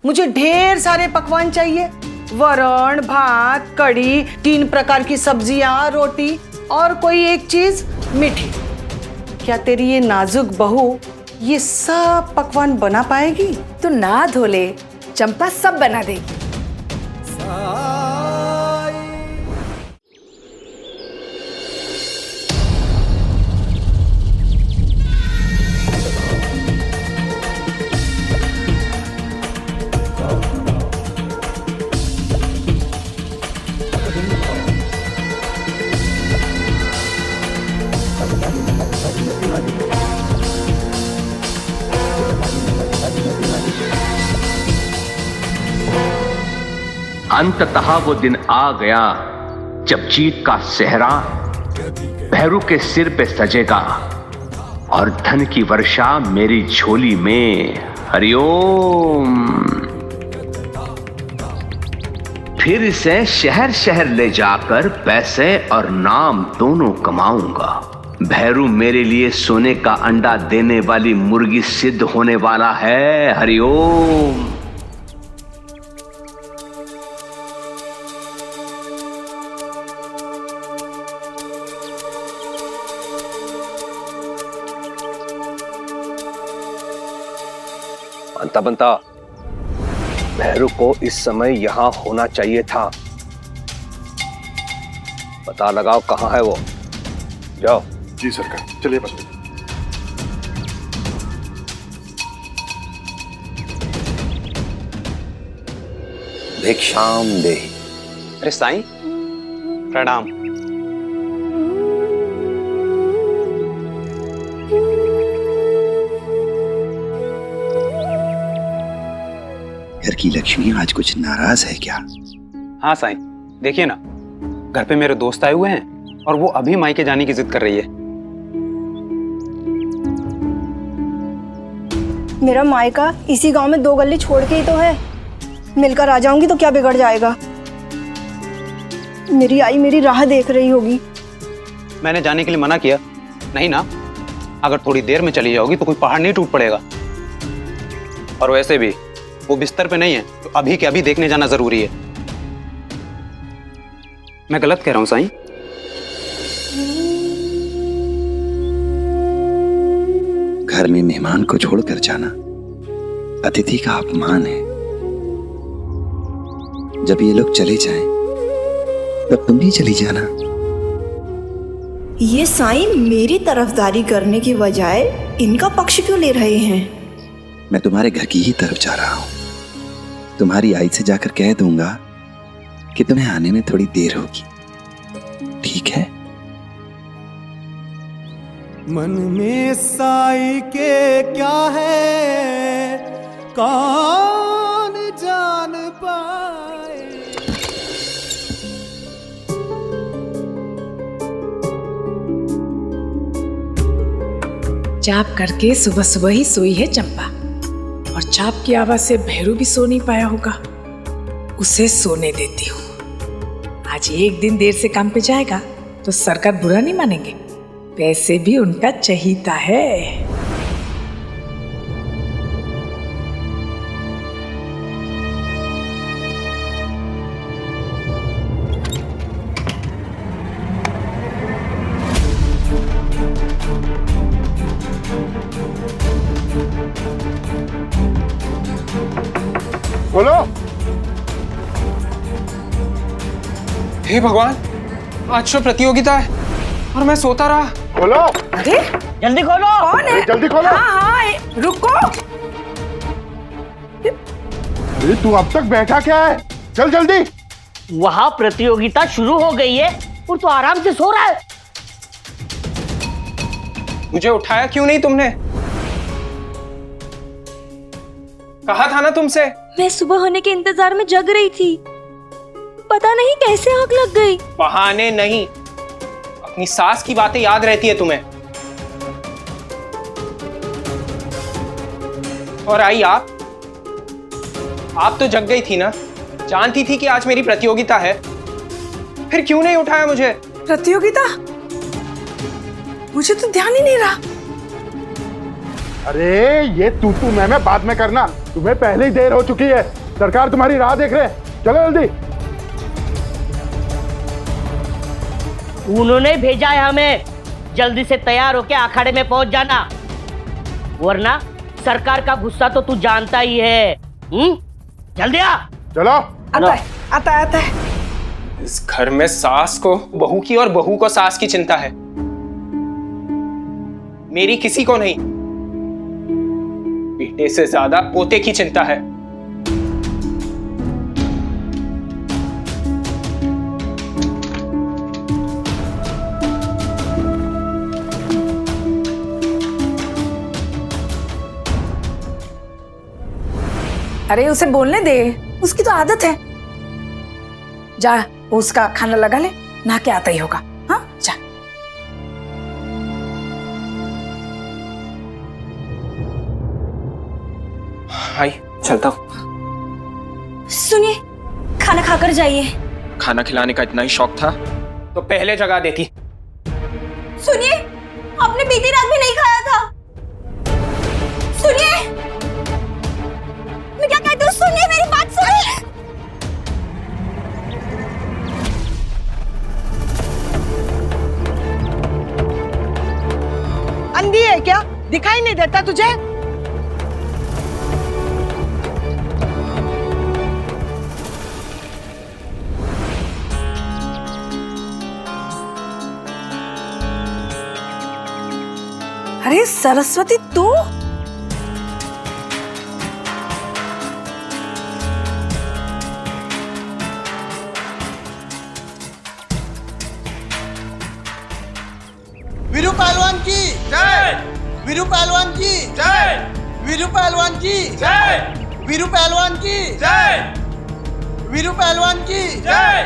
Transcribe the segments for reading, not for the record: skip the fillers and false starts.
मुझे ढेर सारे पकवान चाहिए, वरण, भात, कढ़ी, 3 प्रकार की सब्जियां, रोटी और कोई एक चीज मीठी। क्या तेरी ये नाजुक बहू ये सब पकवान बना पाएगी? तू ना धोले, चंपा सब बना देगी। अंततः वो दिन आ गया जब जीत का सेहरा भैरू के सिर पे सजेगा और धन की वर्षा मेरी झोली में। हरिओम। फिर इसे शहर शहर ले जाकर पैसे और नाम दोनों कमाऊंगा। भैरू मेरे लिए सोने का अंडा देने वाली मुर्गी सिद्ध होने वाला है। हरिओम। बनता बनता भैरू को इस समय यहां होना चाहिए था। पता लगाओ कहां है वो। जाओ। जी सरकार, चलिए बस। भिक्षाम देहि। अरे साईं, प्रणाम। घर की लक्ष्मी आज कुछ नाराज है क्या? हाँ साईं, देखिए ना, घर पे मेरे दोस्त आए हुए हैं और वो अभी मायके जाने की जिद कर रही है। मेरा मायका इसी गांव में 2 गली छोड़ के ही तो है। मिलकर आ जाऊंगी तो क्या बिगड़ जाएगा? मेरी आई मेरी राह देख रही होगी। मैंने जाने के लिए मना किया नहीं ना। अगर थोड़ी देर में चली जाओगी तो कोई पहाड़ नहीं टूट पड़ेगा। और वैसे भी वो बिस्तर पे नहीं है तो अभी के अभी देखने जाना जरूरी है। मैं गलत कह रहा हूं साईं? घर में मेहमान को छोड़कर जाना अतिथि का अपमान है। जब ये लोग चले जाएं, तब तुम भी चली जाना। ये साईं मेरी तरफदारी करने की बजाय इनका पक्ष क्यों ले रहे हैं? मैं तुम्हारे घर की ही तरफ जा रहा हूं। तुम्हारी आई से जाकर कह दूंगा कि तुम्हें आने में थोड़ी देर होगी, ठीक है? मन में साई के क्या है कौन जान पाए। चाप करके सुबह सुबह ही सोई है चंपा, और चाप की आवाज से भैरू भी सो नहीं पाया होगा। उसे सोने देती हूँ। आज एक दिन देर से काम पे जाएगा तो सरकार बुरा नहीं मानेंगे। पैसे भी उनका चहीता है। बोलो। हे भगवान, आज तो प्रतियोगिता है और मैं सोता रहा। खोलो। अरे जल्दी खोलो। कौन है? जल्दी खोलो। हाँ, रुको। अरे तू अब तक बैठा क्या है? चल जल्दी। वहाँ प्रतियोगिता शुरू हो गई है और तू आराम से सो रहा है। मुझे उठाया क्यों नहीं तुमने? कहा था ना तुमसे। मैं सुबह होने के इंतजार में जग रही थी, पता नहीं कैसे आग लग गई। बहाने नहीं, अपनी सास की बातें याद रहती है तुम्हें। और आई आप तो जग गई थी ना, जानती थी कि आज मेरी प्रतियोगिता है, फिर क्यों नहीं उठाया मुझे? प्रतियोगिता? मुझे तो ध्यान ही नहीं रहा। अरे ये तू मैं बाद में करना। तुम्हें पहले ही देर हो चुकी है, सरकार तुम्हारी राह देख रहे हैं, चलो जल्दी। उन्होंने भेजा है हमें, जल्दी से तैयार होके अखाड़े में पहुंच जाना, वरना सरकार का गुस्सा तो तू जानता ही है। जल्दी आ। चलो। आता है। इस घर में सास को बहू की और बहू को सास की चिंता है, मेरी किसी को नहीं। बेटे से ज्यादा पोते की चिंता है। अरे उसे बोलने दे, उसकी तो आदत है। जा उसका खाना लगा ले, नहा के आता ही होगा। हाँ जा। आई चलता हूं। सुनिए, खाना खाकर जाइए। खाना खिलाने का इतना ही शौक था तो पहले जगा देती। सुनिए, आपने बीती रात भी नहीं खाया था। सुनिए, मैं क्या कहती हूँ, सुनिए मेरी बात सुनिए। अंधी है क्या? दिखाई नहीं देता तुझे? अरे सरस्वती तू? वीरू पहलवान की जय। वीरू पहलवान की जय। वीरू पहलवान की जय। वीरू पहलवान की जय। वीरू पहलवान की जय।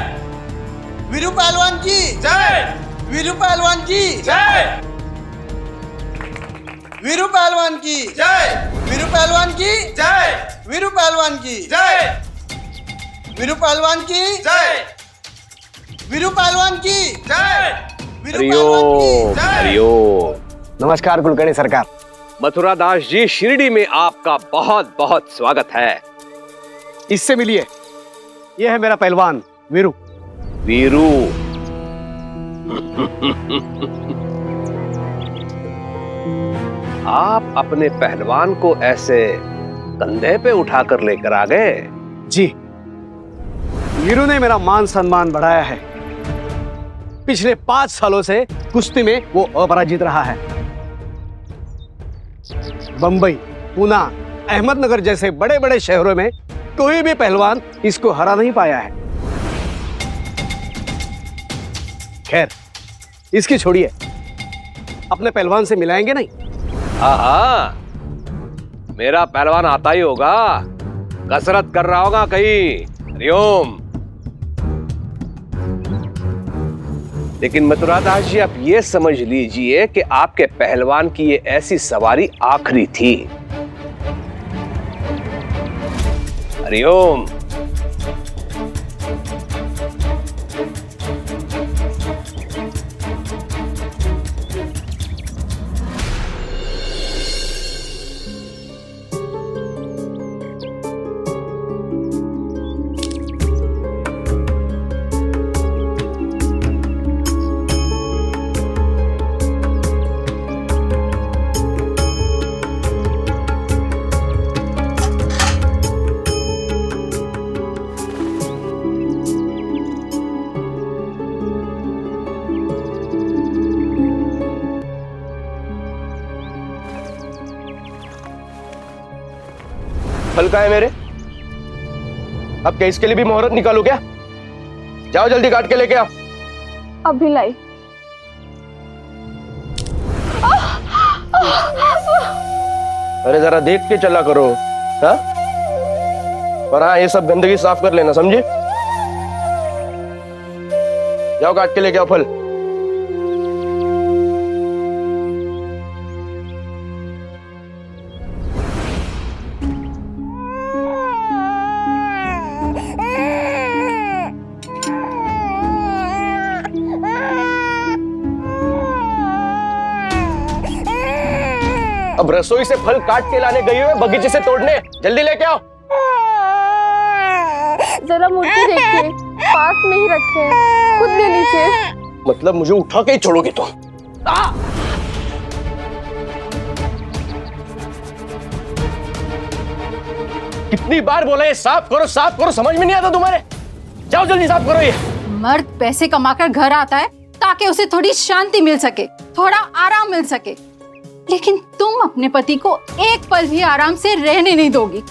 वीरू पहलवान की जय। वीरू पहलवान की जय। वीरू पहलवान की जय। वीरू पहलवान की जय। वीरू पहलवान की जय। वीरू पहलवान की जय। वीरू पहलवान की जय। हरिओम हरिओम। नमस्कार कुलकर्णी सरकार। मथुरा दास जी, शिरडी में आपका बहुत बहुत स्वागत है। इससे मिलिए, यह है मेरा पहलवान वीरू। वीरू आप अपने पहलवान को ऐसे कंधे पे उठाकर लेकर आ गए? जी, वीरू ने मेरा मान सम्मान बढ़ाया है। पिछले 5 सालों से कुश्ती में वो अपराजित रहा है। बंबई, पूना, अहमदनगर जैसे बड़े बड़े शहरों में कोई भी पहलवान इसको हरा नहीं पाया है। खैर, इसकी छोड़िए, अपने पहलवान से मिलाएंगे नहीं? हाँ, मेरा पहलवान आता ही होगा, कसरत कर रहा होगा कहीं। हरिओम। लेकिन मथुरा दास जी, आप ये समझ लीजिए कि आपके पहलवान की ये ऐसी सवारी आखिरी थी। हरिओम। फल का है मेरे? अब क्या इसके लिए भी मुहूर्त निकालो क्या? जाओ जल्दी काट के लेके आओ। अभी लाई। अरे जरा देख के चला करो। हाँ? और हाँ, ये सब गंदगी साफ कर लेना, समझे? जाओ काट के लेके आओ फल। अब रसोई से फल काट के लाने गई हो बगीचे से तोड़ने, जल्दी लेके आओ। जरा मुर्गी देखिए, पास में ही रखे हैं, खुद ले लीजिए। मतलब मुझे उठा के ही छोड़ोगे तुम? कितनी बार बोला ये साफ करो साफ करो, समझ में नहीं आता तुम्हारे? जाओ जल्दी साफ करो ये। मर्द पैसे कमाकर घर आता है ताकि उसे थोड़ी शांति मिल सके, थोड़ा आराम मिल सके, लेकिन तुम अपने पति को एक पल भी आराम से रहने नहीं दोगी।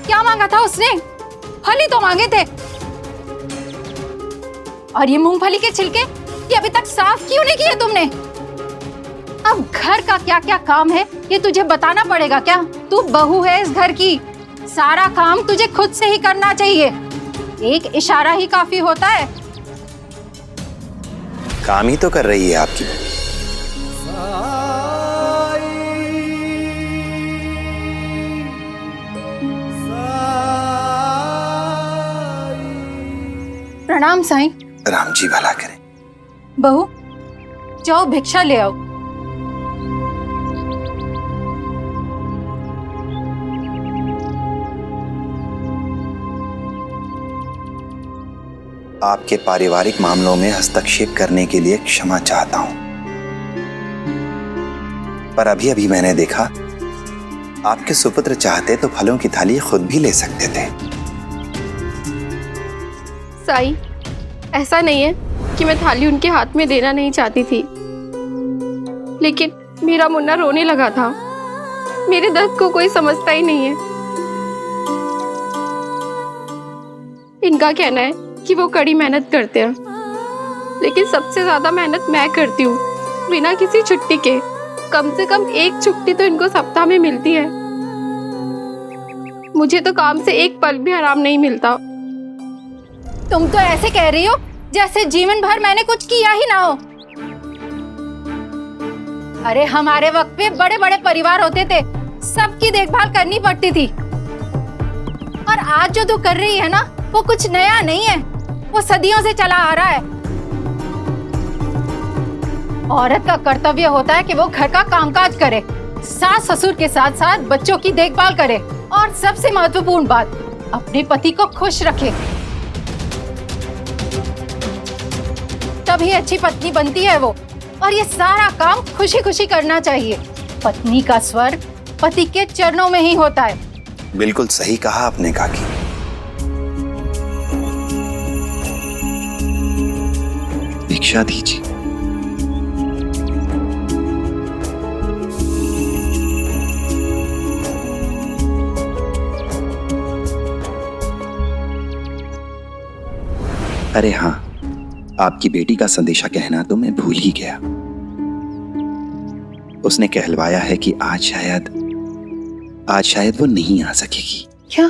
क्या मांगा था उसने? फल ही तो मांगे थे। और ये मूंगफली के छिलके, ये अभी तक साफ क्यों नहीं किए तुमने? अब घर का क्या क्या काम है ये तुझे बताना पड़ेगा क्या? तू बहू है इस घर की, सारा काम तुझे खुद से ही करना चाहिए। एक इशारा ही काफी होता है। काम ही तो कर रही है आपकी। प्रणाम साईं। राम जी भला करें। बहू जाओ भिक्षा ले आओ। आपके पारिवारिक मामलों में हस्तक्षेप करने के लिए क्षमा चाहता हूं, पर अभी अभी मैंने देखा आपके सुपुत्र चाहते तो फलों की थाली खुद भी ले सकते थे। साईं, ऐसा नहीं है कि मैं थाली उनके हाथ में देना नहीं चाहती थी, लेकिन मेरा मुन्ना रोने लगा था। मेरे दर्द को कोई समझता ही नहीं है। इनका कहना है कि वो कड़ी मेहनत करते हैं, लेकिन सबसे ज्यादा मेहनत मैं करती हूँ, बिना किसी छुट्टी के। कम से कम एक छुट्टी तो इनको सप्ताह में मिलती है। मुझे तो काम से एक पल भी आराम नहीं मिलता। तुम तो ऐसे कह रही हो जैसे जीवन भर मैंने कुछ किया ही ना हो। अरे हमारे वक्त पे बड़े बड़े परिवार होते थे, सबकी देखभाल करनी पड़ती थी। और आज जो तू कर रही है ना, वो कुछ नया नहीं है, वो सदियों से चला आ रहा है। औरत का कर्तव्य होता है कि वो घर का कामकाज करे, सास ससुर के साथ साथ बच्चों की देखभाल करे, और सबसे महत्वपूर्ण बात, अपने पति को खुश रखे। तभी अच्छी पत्नी बनती है वो। और ये सारा काम खुशी खुशी करना चाहिए। पत्नी का स्वर्ग पति के चरणों में ही होता है। बिल्कुल सही कहा आपने काकी। भिक्षा दीजिए। अरे हाँ, आपकी बेटी का संदेशा कहना तो मैं भूल ही गया। उसने कहलवाया है कि आज शायद वो नहीं आ सकेगी। क्या?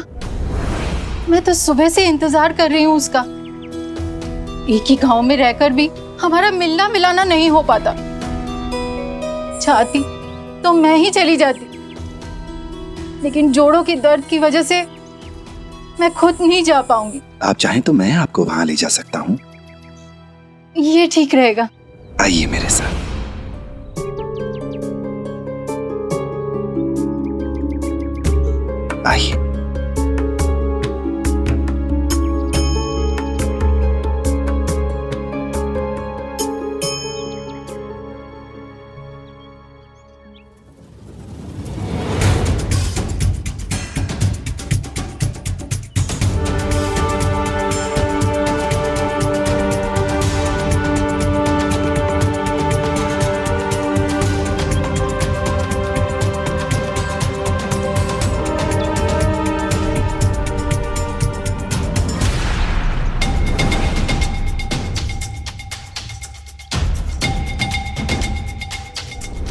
मैं तो सुबह से इंतजार कर रही हूँ उसका। एक ही गांव में रहकर भी हमारा मिलना मिलाना नहीं हो पाता। चाहती तो मैं ही चली जाती, लेकिन जोड़ों की दर्द की वजह से मैं खुद नहीं जा पाऊंगी। आप चाहें तो मैं आपको वहां ले जा सकता हूँ। ये ठीक रहेगा। आइए मेरे साथ। आइए।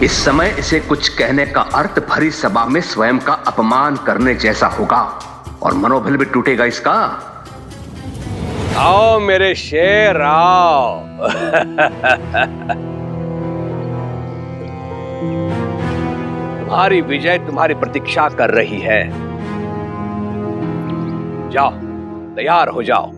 इस समय इसे कुछ कहने का अर्थ भरी सभा में स्वयं का अपमान करने जैसा होगा और मनोबल भी टूटेगा इसका। आओ मेरे शेर आओ। तुम्हारी विजय तुम्हारी प्रतीक्षा कर रही है। जाओ, तैयार हो जाओ।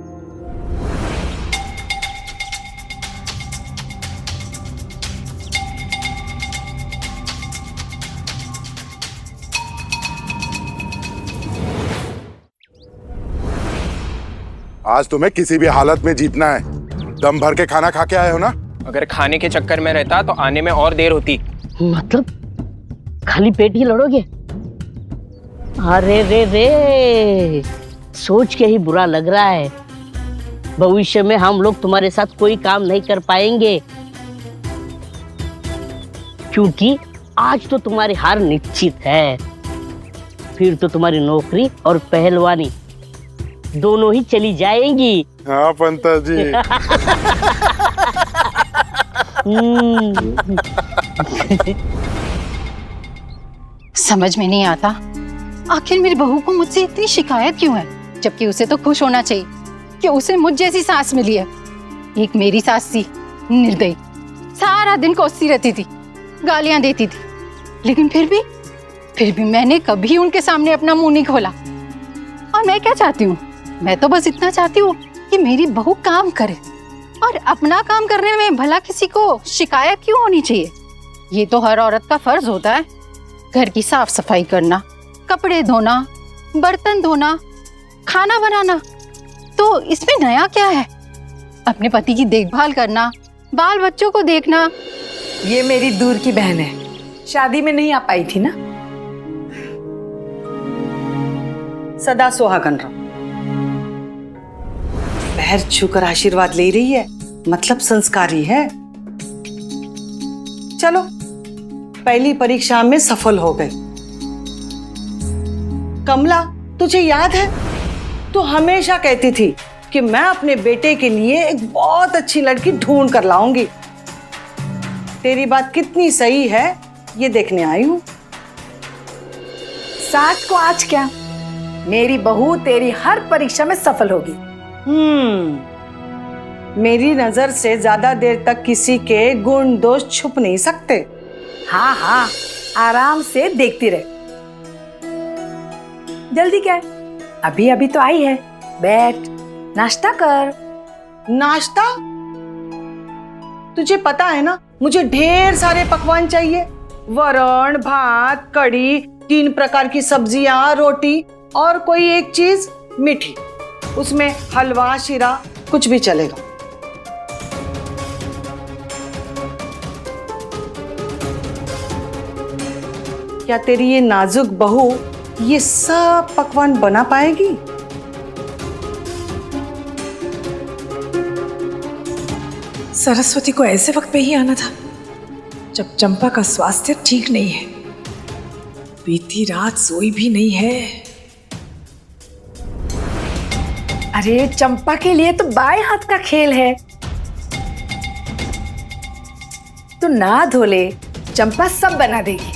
आज तुम्हें किसी भी हालत में जीतना है। दम भर के खाना खा के आए हो ना? अगर खाने के चक्कर में रहता तो आने में और देर होती। मतलब खाली पेट ही लड़ोगे? अरे रे सोच के ही बुरा लग रहा है। भविष्य में हम लोग तुम्हारे साथ कोई काम नहीं कर पाएंगे, क्योंकि आज तो तुम्हारी हार निश्चित है। फिर तो तुम्हारी नौकरी और पहलवानी दोनों ही चली जाएंगी। हाँ पंता जी। समझ में नहीं आता आखिर मेरी बहू को मुझसे इतनी शिकायत क्यों है, जबकि उसे तो खुश होना चाहिए कि उसे मुझ जैसी सास मिली है। एक मेरी सास थी निर्दयी, सारा दिन कोसती रहती थी, गालियां देती थी, लेकिन फिर भी मैंने कभी उनके सामने अपना मुंह नहीं खोला। और मैं क्या चाहती हूँ, मैं तो बस इतना चाहती हूँ कि मेरी बहू काम करे, और अपना काम करने में भला किसी को शिकायत क्यों होनी चाहिए। ये तो हर औरत का फर्ज होता है, घर की साफ सफाई करना, कपड़े धोना, बर्तन धोना, खाना बनाना। तो इसमें नया क्या है? अपने पति की देखभाल करना, बाल बच्चों को देखना। ये मेरी दूर की बहन है, शादी में नहीं आ पाई थी ना। सदा सुहागन रहो। पैर छूकर आशीर्वाद ले रही है, मतलब संस्कारी है। चलो, पहली परीक्षा में सफल हो गई। कमला, तुझे याद है, तू हमेशा कहती थी कि मैं अपने बेटे के लिए एक बहुत अच्छी लड़की ढूंढ कर लाऊंगी। तेरी बात कितनी सही है ये देखने आई हूं। साथ को आज क्या, मेरी बहू तेरी हर परीक्षा में सफल होगी। मेरी नजर से ज्यादा देर तक किसी के गुण दोष छुप नहीं सकते। हाँ हाँ, आराम से देखती रहे। जल्दी क्या है, अभी अभी तो आई है, बैठ नाश्ता कर। नाश्ता? तुझे पता है ना, मुझे ढेर सारे पकवान चाहिए। वरण, भात, कढ़ी, 3 प्रकार की सब्जियां, रोटी और कोई एक चीज मीठी। उसमें हलवा, शीरा, कुछ भी चलेगा। क्या तेरी ये नाजुक बहू ये सब पकवान बना पाएगी? सरस्वती को ऐसे वक्त पे ही आना था जब चंपा का स्वास्थ्य ठीक नहीं है। बीती रात सोई भी नहीं है। अरे चंपा के लिए तो बाएं हाथ का खेल है। तू ना धो ले, चंपा सब बना देगी।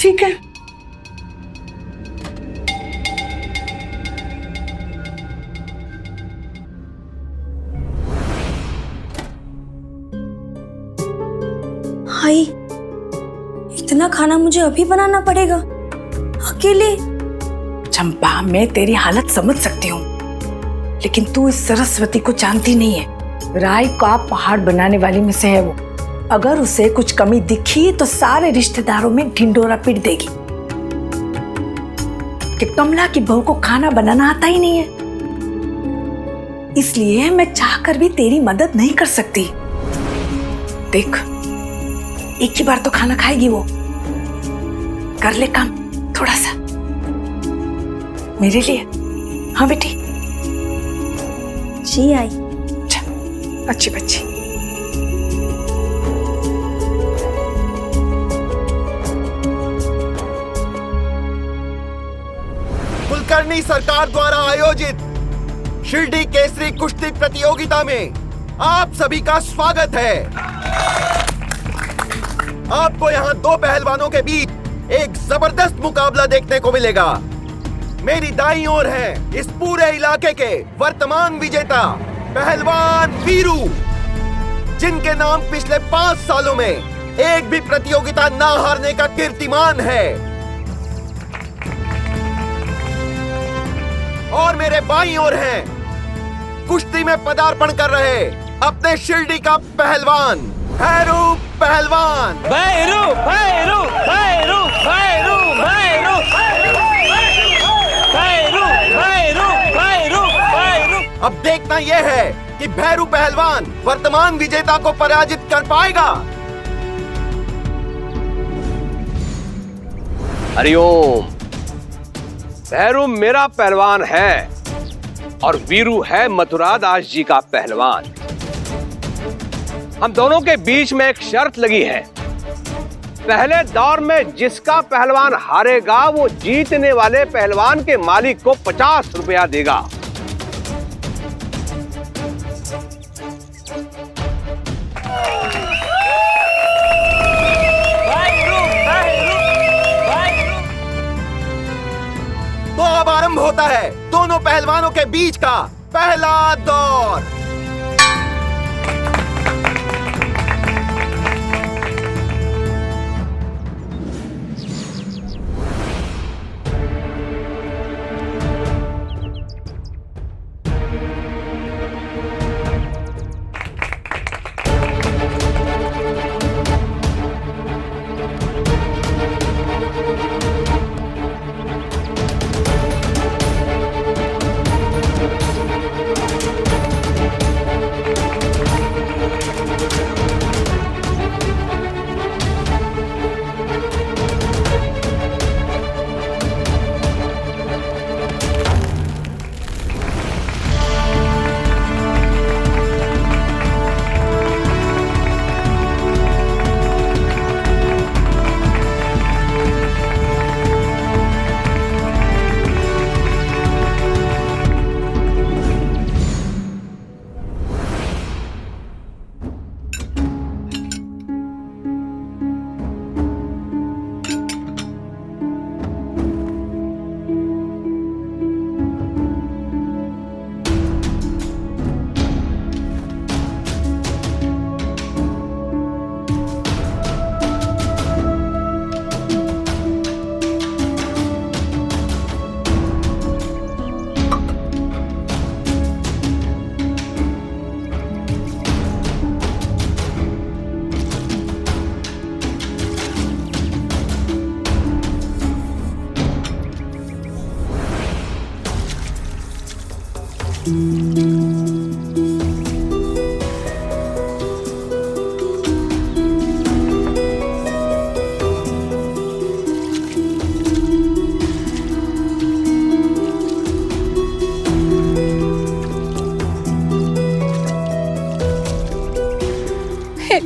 ठीक है। हाय, इतना खाना मुझे अभी बनाना पड़ेगा अकेले? चंपा, मैं तेरी हालत समझ सकती हूँ, लेकिन तू इस सरस्वती को जानती नहीं है। राय का पहाड़ बनाने वाली में से है वो। अगर उसे कुछ कमी दिखी तो सारे रिश्तेदारों में ढिंडोरा पीट देगी कि कमला की बहू को खाना बनाना आता ही नहीं है। इसलिए मैं चाहकर भी तेरी मदद नहीं कर सकती। देख, एक ही बार तो खाना खाएगी वो। कर ले काम थोड़ा सा मेरे लिए। हाँ बेटी। जी आई। अच्छी बच्ची। कुलकर्णी सरकार द्वारा आयोजित शिरडी केसरी कुश्ती प्रतियोगिता में आप सभी का स्वागत है। आपको यहाँ 2 पहलवानों के बीच एक जबरदस्त मुकाबला देखने को मिलेगा। मेरी दाईं ओर है इस पूरे इलाके के वर्तमान विजेता पहलवान वीरू, जिनके नाम पिछले 5 सालों में एक भी प्रतियोगिता ना हारने का कीर्तिमान है। और मेरे बाईं ओर हैं कुश्ती में पदार्पण कर रहे अपने शिरडी का पहलवान भैरू पहलवान। भैरू भैरू भैरू भैरू भैरू यह है कि भैरू पहलवान वर्तमान विजेता को पराजित कर पाएगा। हरिओम। भैरू मेरा पहलवान है और वीरू है मथुरा दास जी का पहलवान। हम दोनों के बीच में एक शर्त लगी है। पहले दौर में जिसका पहलवान हारेगा वो जीतने वाले पहलवान के मालिक को 50 रुपया देगा। तो अब आरंभ होता है दोनों पहलवानों के बीच का पहला दौर।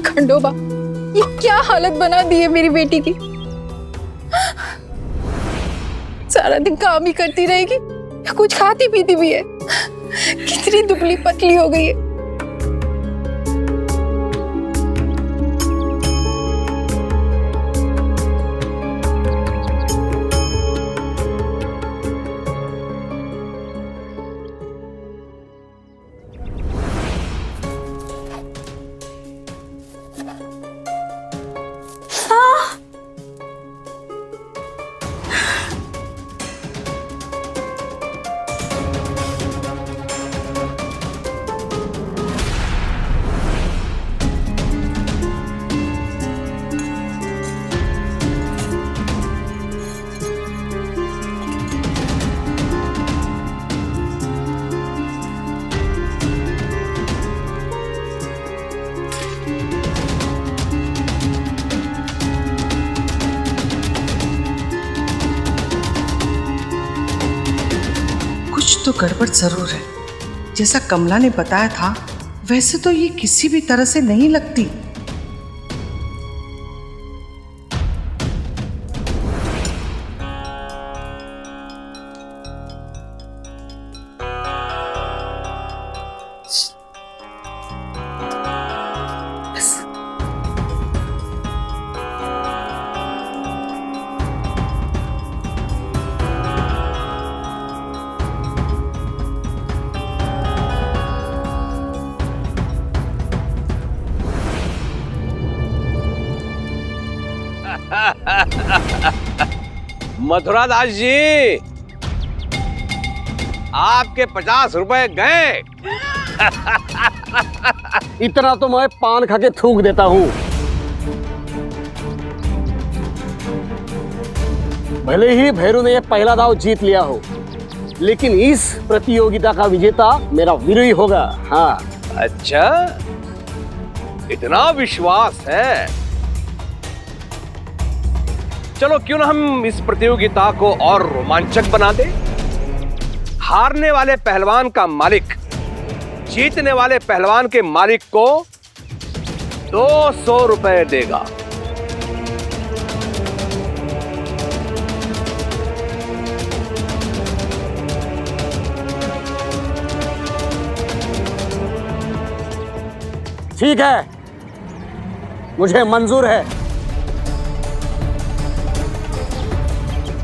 खंडोबा, ये क्या हालत बना दी है मेरी बेटी की। सारा दिन काम ही करती रहेगी, कुछ खाती पीती भी है। कितनी दुबली पतली हो गई है। तो गड़बड़ जरूर है। जैसा कमला ने बताया था वैसे तो ये किसी भी तरह से नहीं लगती। मथुरा दास जी, आपके 50 रुपए गए। इतना तो मैं पान खा के थूक देता हूँ। भले ही भैरू ने ये पहला दाव जीत लिया हो, लेकिन इस प्रतियोगिता का विजेता मेरा वीरू ही होगा। हाँ। अच्छा, इतना विश्वास है? चलो क्यों ना हम इस प्रतियोगिता को और रोमांचक बना दें। हारने वाले पहलवान का मालिक जीतने वाले पहलवान के मालिक को 200 रुपए देगा। ठीक है, मुझे मंजूर है।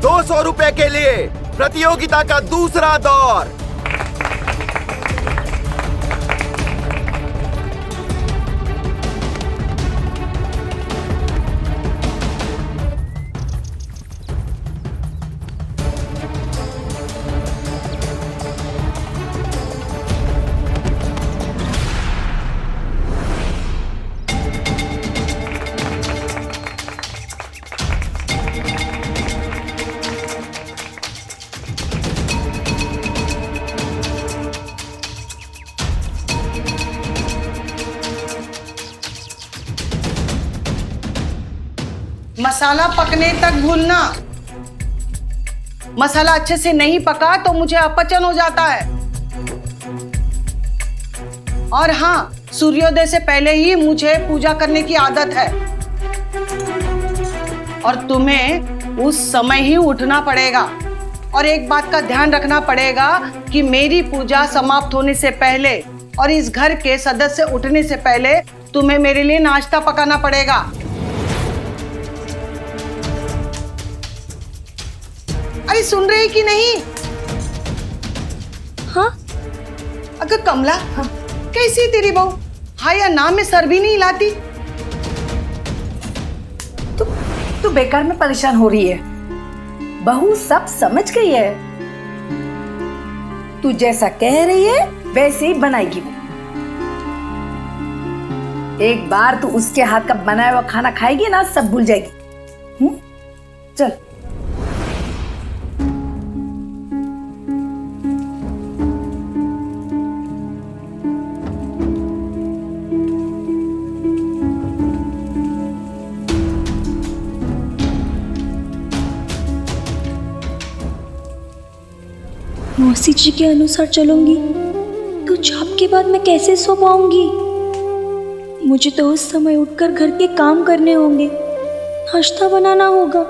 200 रुपए के लिए प्रतियोगिता का दूसरा दौर। मसाला पकने तक भूनना। मसाला अच्छे से नहीं पका तो मुझे अपचन हो जाता है। और हाँ, सूर्योदय से पहले ही मुझे पूजा करने की आदत है और तुम्हें उस समय ही उठना पड़ेगा। और एक बात का ध्यान रखना पड़ेगा कि मेरी पूजा समाप्त होने से पहले और इस घर के सदस्य उठने से पहले तुम्हें मेरे लिए नाश्ता पकाना पड़ेगा। अरे सुन रही कि नहीं? हाँ? अगर कमला, हाँ? कैसी तेरी बहू? हाँ या ना में सर भी नहीं हिलाती। तू बेकार में परेशान हो रही है। बहू सब समझ गई है। तू जैसा कह रही है वैसे ही बनाएगी वो। एक बार तू उसके हाथ का बनाया हुआ खाना खाएगी ना, सब भूल जाएगी। चल। मौसी जी के अनुसार चलूंगी तो चाप के बाद मैं कैसे सो पाऊंगी? मुझे तो उस समय उठकर घर के काम करने होंगे, नाश्ता बनाना होगा।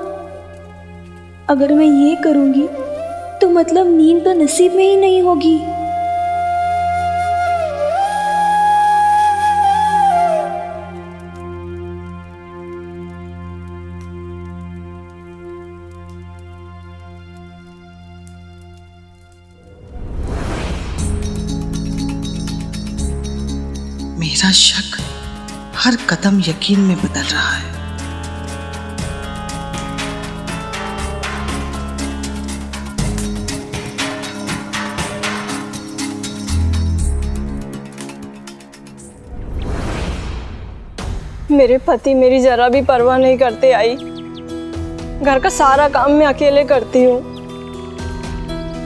अगर मैं ये करूंगी तो मतलब नींद तो नसीब में ही नहीं होगी। मेरा शक हर कदम यकीन में बदल रहा है। मेरे पति मेरी जरा भी परवाह नहीं करते आई। घर का सारा काम मैं अकेले करती हूँ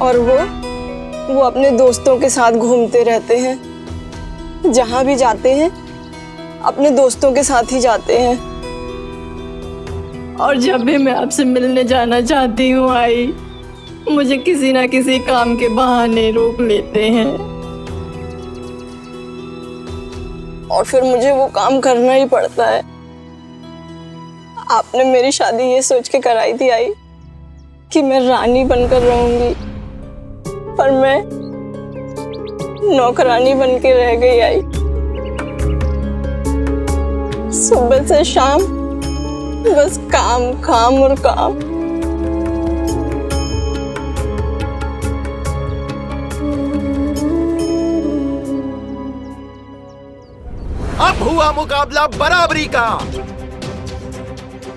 और वो अपने दोस्तों के साथ घूमते रहते हैं। जहाँ भी जाते हैं अपने दोस्तों के साथ ही जाते हैं। और जब भी मैं आपसे मिलने जाना चाहती हूँ आई, मुझे किसी ना किसी काम के बहाने रोक लेते हैं और फिर मुझे वो काम करना ही पड़ता है। आपने मेरी शादी ये सोच के कराई थी आई कि मैं रानी बनकर रहूंगी, पर मैं नौकरानी बन के रह गई आई। सुबह से शाम बस काम काम और काम। अब हुआ मुकाबला बराबरी का।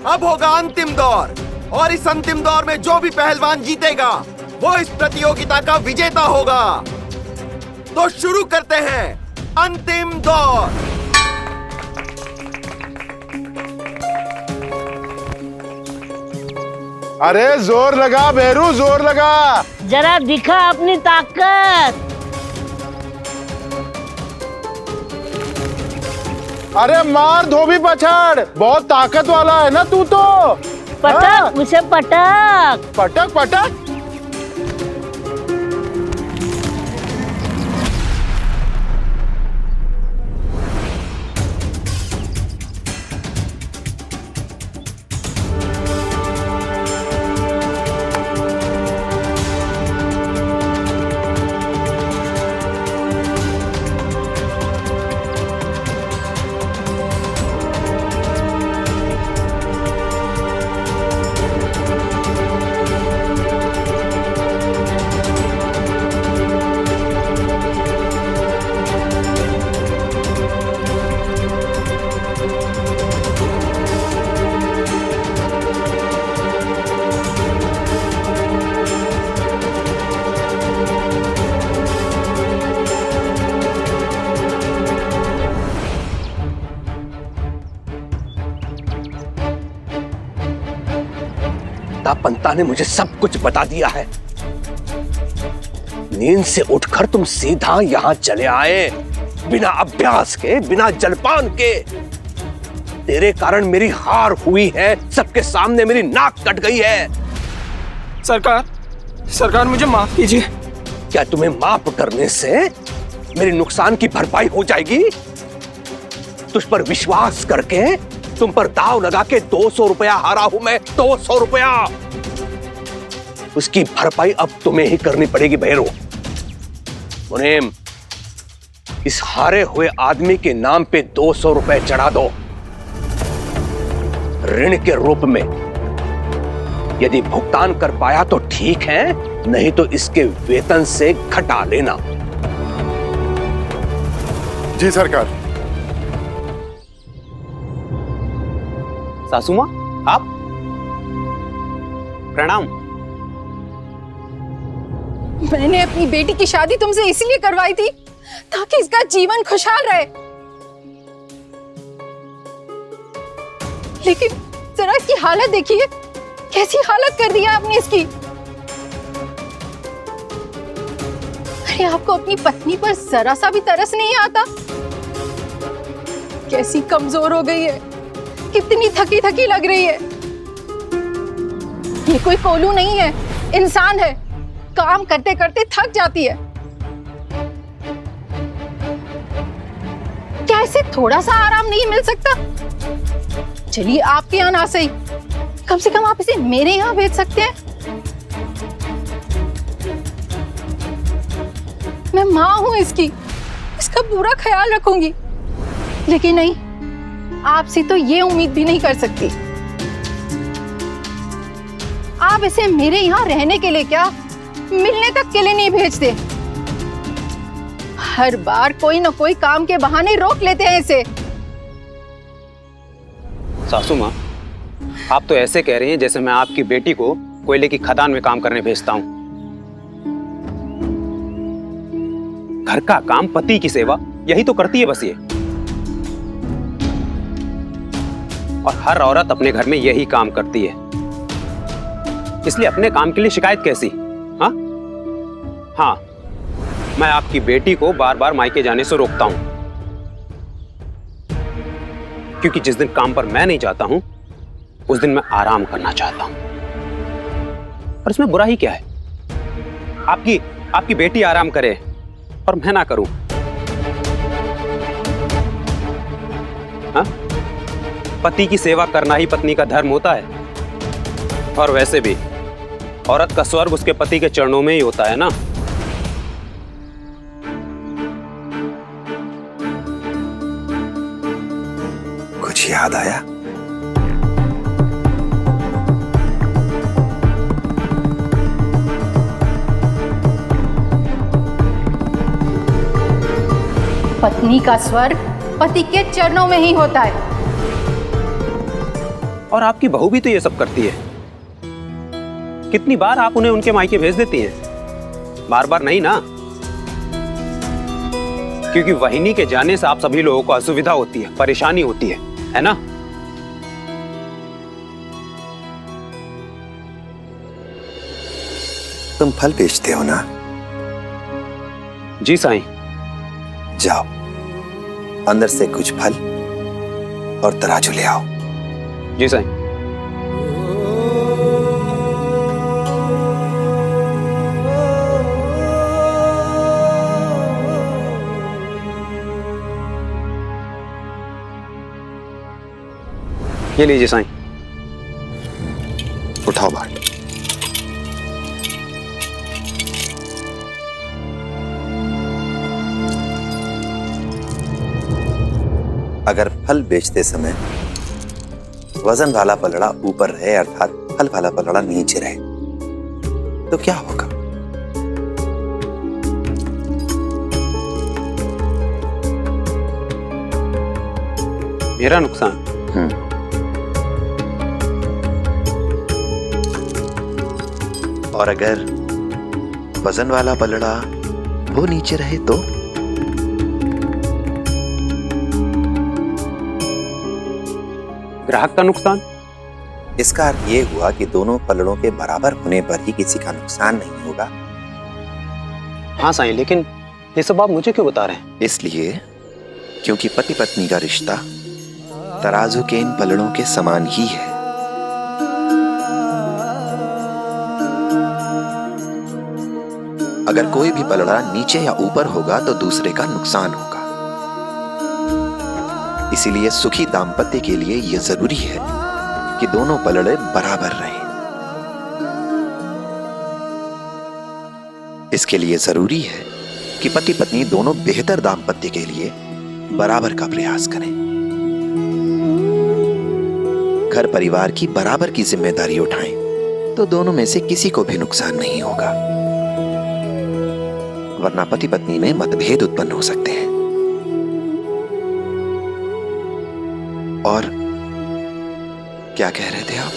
अब होगा अंतिम दौर और इस अंतिम दौर में जो भी पहलवान जीतेगा वो इस प्रतियोगिता का विजेता होगा। तो शुरू करते हैं अंतिम दौर। अरे जोर लगा भैरू, जोर लगा। जरा दिखा अपनी ताकत। अरे मार धोबी पछाड़, बहुत ताकत वाला है ना तू तो। पटक उसे, पटक पटक पटक। पंता ने मुझे सब कुछ बता दिया है। नींद से उठकर तुम सीधा यहां चले आए, बिना अभ्यास के, बिना जलपान के। तेरे कारण मेरी हार हुई है, सबके सामने मेरी नाक कट गई है। सरकार मुझे माफ कीजिए। क्या तुम्हें माफ करने से मेरे नुकसान की भरपाई हो जाएगी? तुझ पर विश्वास करके, तुम पर दाव लगा के 200 रुपया हारा हूं मैं, 200 रुपया। उसकी भरपाई अब तुम्हें ही करनी पड़ेगी भैरू। मुनीम, इस हारे हुए आदमी के नाम पे 200 रुपए चढ़ा दो, ऋण के रूप में। यदि भुगतान कर पाया तो ठीक है, नहीं तो इसके वेतन से घटा लेना। जी सरकार। सासू माँ, आप? प्रणाम। मैंने अपनी बेटी की शादी तुमसे इसलिए करवाई थी ताकि इसका जीवन खुशहाल रहे, लेकिन जरा इसकी हालत देखिए, कैसी हालत कर दी है आपने इसकी। अरे आपको अपनी पत्नी पर जरा सा भी तरस नहीं आता? कैसी कमजोर हो गई है, कितनी थकी थकी लग रही है। ये कोई कोलू नहीं है, इंसान है, काम करते करते थक जाती है। क्या इसे थोड़ा सा आराम नहीं मिल सकता? चलिए आपके यहाँ ना सही, कम से कम आप इसे मेरे यहाँ भेज सकते हैं। मैं माँ हूं इसकी, इसका पूरा ख्याल रखूंगी, लेकिन नहीं, आपसे तो ये उम्मीद भी नहीं कर सकती। आप इसे मेरे यहाँ रहने के लिए क्या, मिलने तक के लिए नहीं भेजते। हर बार कोई ना कोई काम के बहाने रोक लेते हैं इसे। सासू माँ, आप तो ऐसे कह रही हैं जैसे मैं आपकी बेटी को कोयले की खदान में काम करने भेजता हूं। घर का काम, पति की सेवा, यही तो करती है बस ये। और हर औरत अपने घर में यही काम करती है, इसलिए अपने काम के लिए शिकायत कैसी? हाँ, मैं आपकी बेटी को बार बार मायके जाने से रोकता हूं, क्योंकि जिस दिन काम पर मैं नहीं जाता हूं, उस दिन मैं आराम करना चाहता हूं। और इसमें बुरा ही क्या है? आपकी बेटी आराम करे और मैं ना करूं। हाँ? पति की सेवा करना ही पत्नी का धर्म होता है। और वैसे भी औरत का स्वर्ग उसके पति के चरणों में ही होता है ना। कुछ याद आया? पत्नी का स्वर्ग पति के चरणों में ही होता है। और आपकी बहू भी तो ये सब करती है। कितनी बार आप उन्हें उनके मायके भेज देती हैं? बार बार नहीं ना, क्योंकि वहिनी के जाने से आप सभी लोगों को असुविधा होती है, परेशानी होती है ना? तुम फल बेचते हो ना? जी साईं। जाओ, अंदर से कुछ फल और तराजू ले आओ। जी साईं। ये लीजिए साईं। उठाओ बाट। अगर फल बेचते समय वजन वाला पलड़ा ऊपर रहे अर्थात फल वाला पलड़ा नीचे रहे तो क्या होगा? मेरा नुकसान। और अगर वजन वाला पलड़ा वो नीचे रहे तो? ग्राहक का नुकसान। इसका अर्थ ये हुआ कि दोनों पलड़ों के बराबर होने पर ही किसी का नुकसान नहीं होगा। हाँ साईं, लेकिन ये सब आप मुझे क्यों बता रहे हैं? इसलिए क्योंकि पति पत्नी का रिश्ता तराजू के इन पलड़ों के समान ही है। अगर कोई भी पलड़ा नीचे या ऊपर होगा तो दूसरे का नुकसान होगा। इसीलिए सुखी दाम्पत्य के लिए यह जरूरी है कि दोनों पलड़े बराबर रहें। इसके लिए जरूरी है कि पति पत्नी दोनों बेहतर दाम्पत्य के लिए बराबर का प्रयास करें। घर परिवार की बराबर की जिम्मेदारी उठाएं तो दोनों में से किसी को भी नुकसान नहीं होगा, वरना पति पत्नी में मतभेद उत्पन्न हो सकते हैं। और क्या कह रहे थे आप?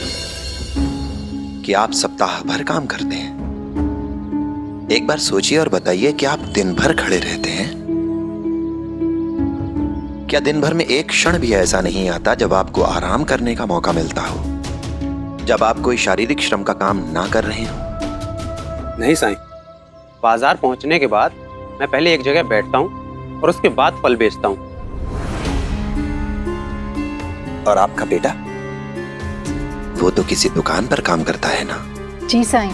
कि आप सप्ताह भर काम करते हैं। एक बार सोचिए और बताइए कि आप दिन भर खड़े रहते हैं। क्या दिन भर में एक क्षण भी ऐसा नहीं आता जब आपको आराम करने का मौका मिलता हो, जब आप कोई शारीरिक श्रम का काम ना कर रहे हो? नहीं साईं, बाजार पहुंचने के बाद मैं पहले एक जगह बैठता हूं और उसके बाद फल बेचता हूं। और आपका बेटा? वो तो किसी दुकान पर काम करता है ना? जी साईं।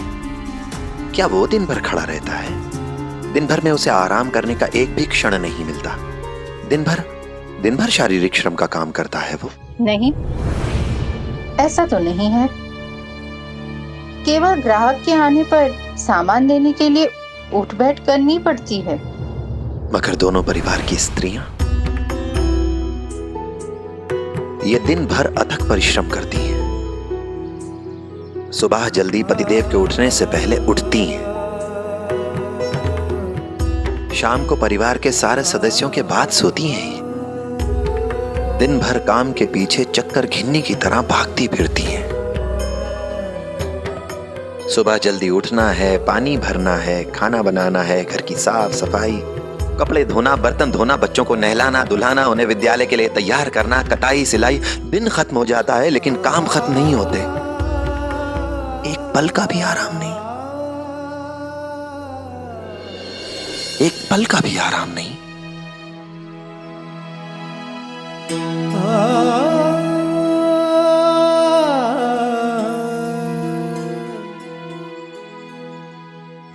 क्या वो दिन भर खड़ा रहता है? दिन भर में उसे आराम करने का एक भी क्षण नहीं मिलता। दिन भर शारीरिक श्रम का काम करता है वो? नहीं, ऐसा तो नहीं है। केवल ग्राहक के आने पर सामान लेने के लिए उठ बैठ करनी पड़ती है। मगर दोनों परिवार की स्त्रियां ये दिन भर अथक परिश्रम करती हैं। सुबह जल्दी पतिदेव के उठने से पहले उठती हैं। शाम को परिवार के सारे सदस्यों के बाद सोती हैं। दिन भर काम के पीछे चक्कर घिन्नी की तरह भागती फिरती हैं। सुबह जल्दी उठना है, पानी भरना है, खाना बनाना है, घर की साफ सफाई, कपड़े धोना, बर्तन धोना, बच्चों को नहलाना धुलाना, उन्हें विद्यालय के लिए तैयार करना, कटाई सिलाई। दिन खत्म हो जाता है लेकिन काम खत्म नहीं होते। एक पल का भी आराम नहीं, एक पल का भी आराम नहीं।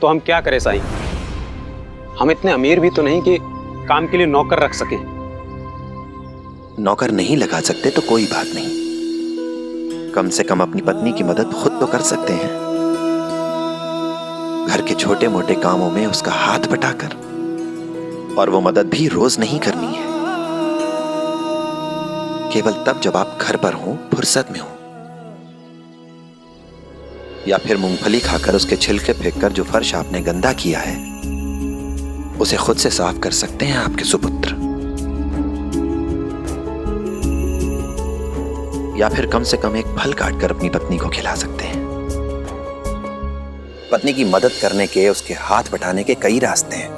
तो हम क्या करें साईं? हम इतने अमीर भी तो नहीं कि काम के लिए नौकर रख सकें। नौकर नहीं लगा सकते तो कोई बात नहीं, कम से कम अपनी पत्नी की मदद खुद तो कर सकते हैं। घर के छोटे मोटे कामों में उसका हाथ बटाकर। और वो मदद भी रोज नहीं करनी है, केवल तब जब आप घर पर हो, फुर्सत में हो। या फिर मूंगफली खाकर उसके छिलके फेंककर जो फर्श आपने गंदा किया है उसे खुद से साफ कर सकते हैं आपके सुपुत्र। या फिर कम से कम एक फल काटकर अपनी पत्नी को खिला सकते हैं। पत्नी की मदद करने के, उसके हाथ बटाने के कई रास्ते हैं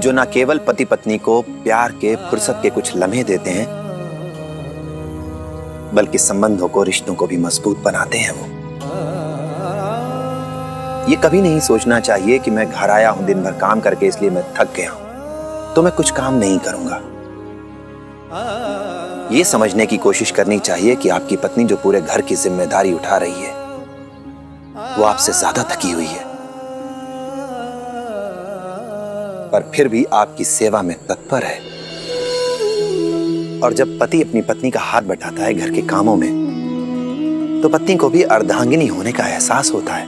जो न केवल पति पत्नी को प्यार के, फुर्सत के कुछ लम्हे देते हैं, बल्कि संबंधों को, रिश्तों को भी मजबूत बनाते हैं। वो ये कभी नहीं सोचना चाहिए कि मैं घर आया हूं दिन भर काम करके इसलिए मैं थक गया हूं तो मैं कुछ काम नहीं करूंगा। ये समझने की कोशिश करनी चाहिए कि आपकी पत्नी जो पूरे घर की जिम्मेदारी उठा रही है वो आपसे ज्यादा थकी हुई है, पर फिर भी आपकी सेवा में तत्पर है। और जब पति अपनी पत्नी का हाथ बटाता है घर के कामों में तो पत्नी को भी अर्धांगिनी होने का एहसास होता है।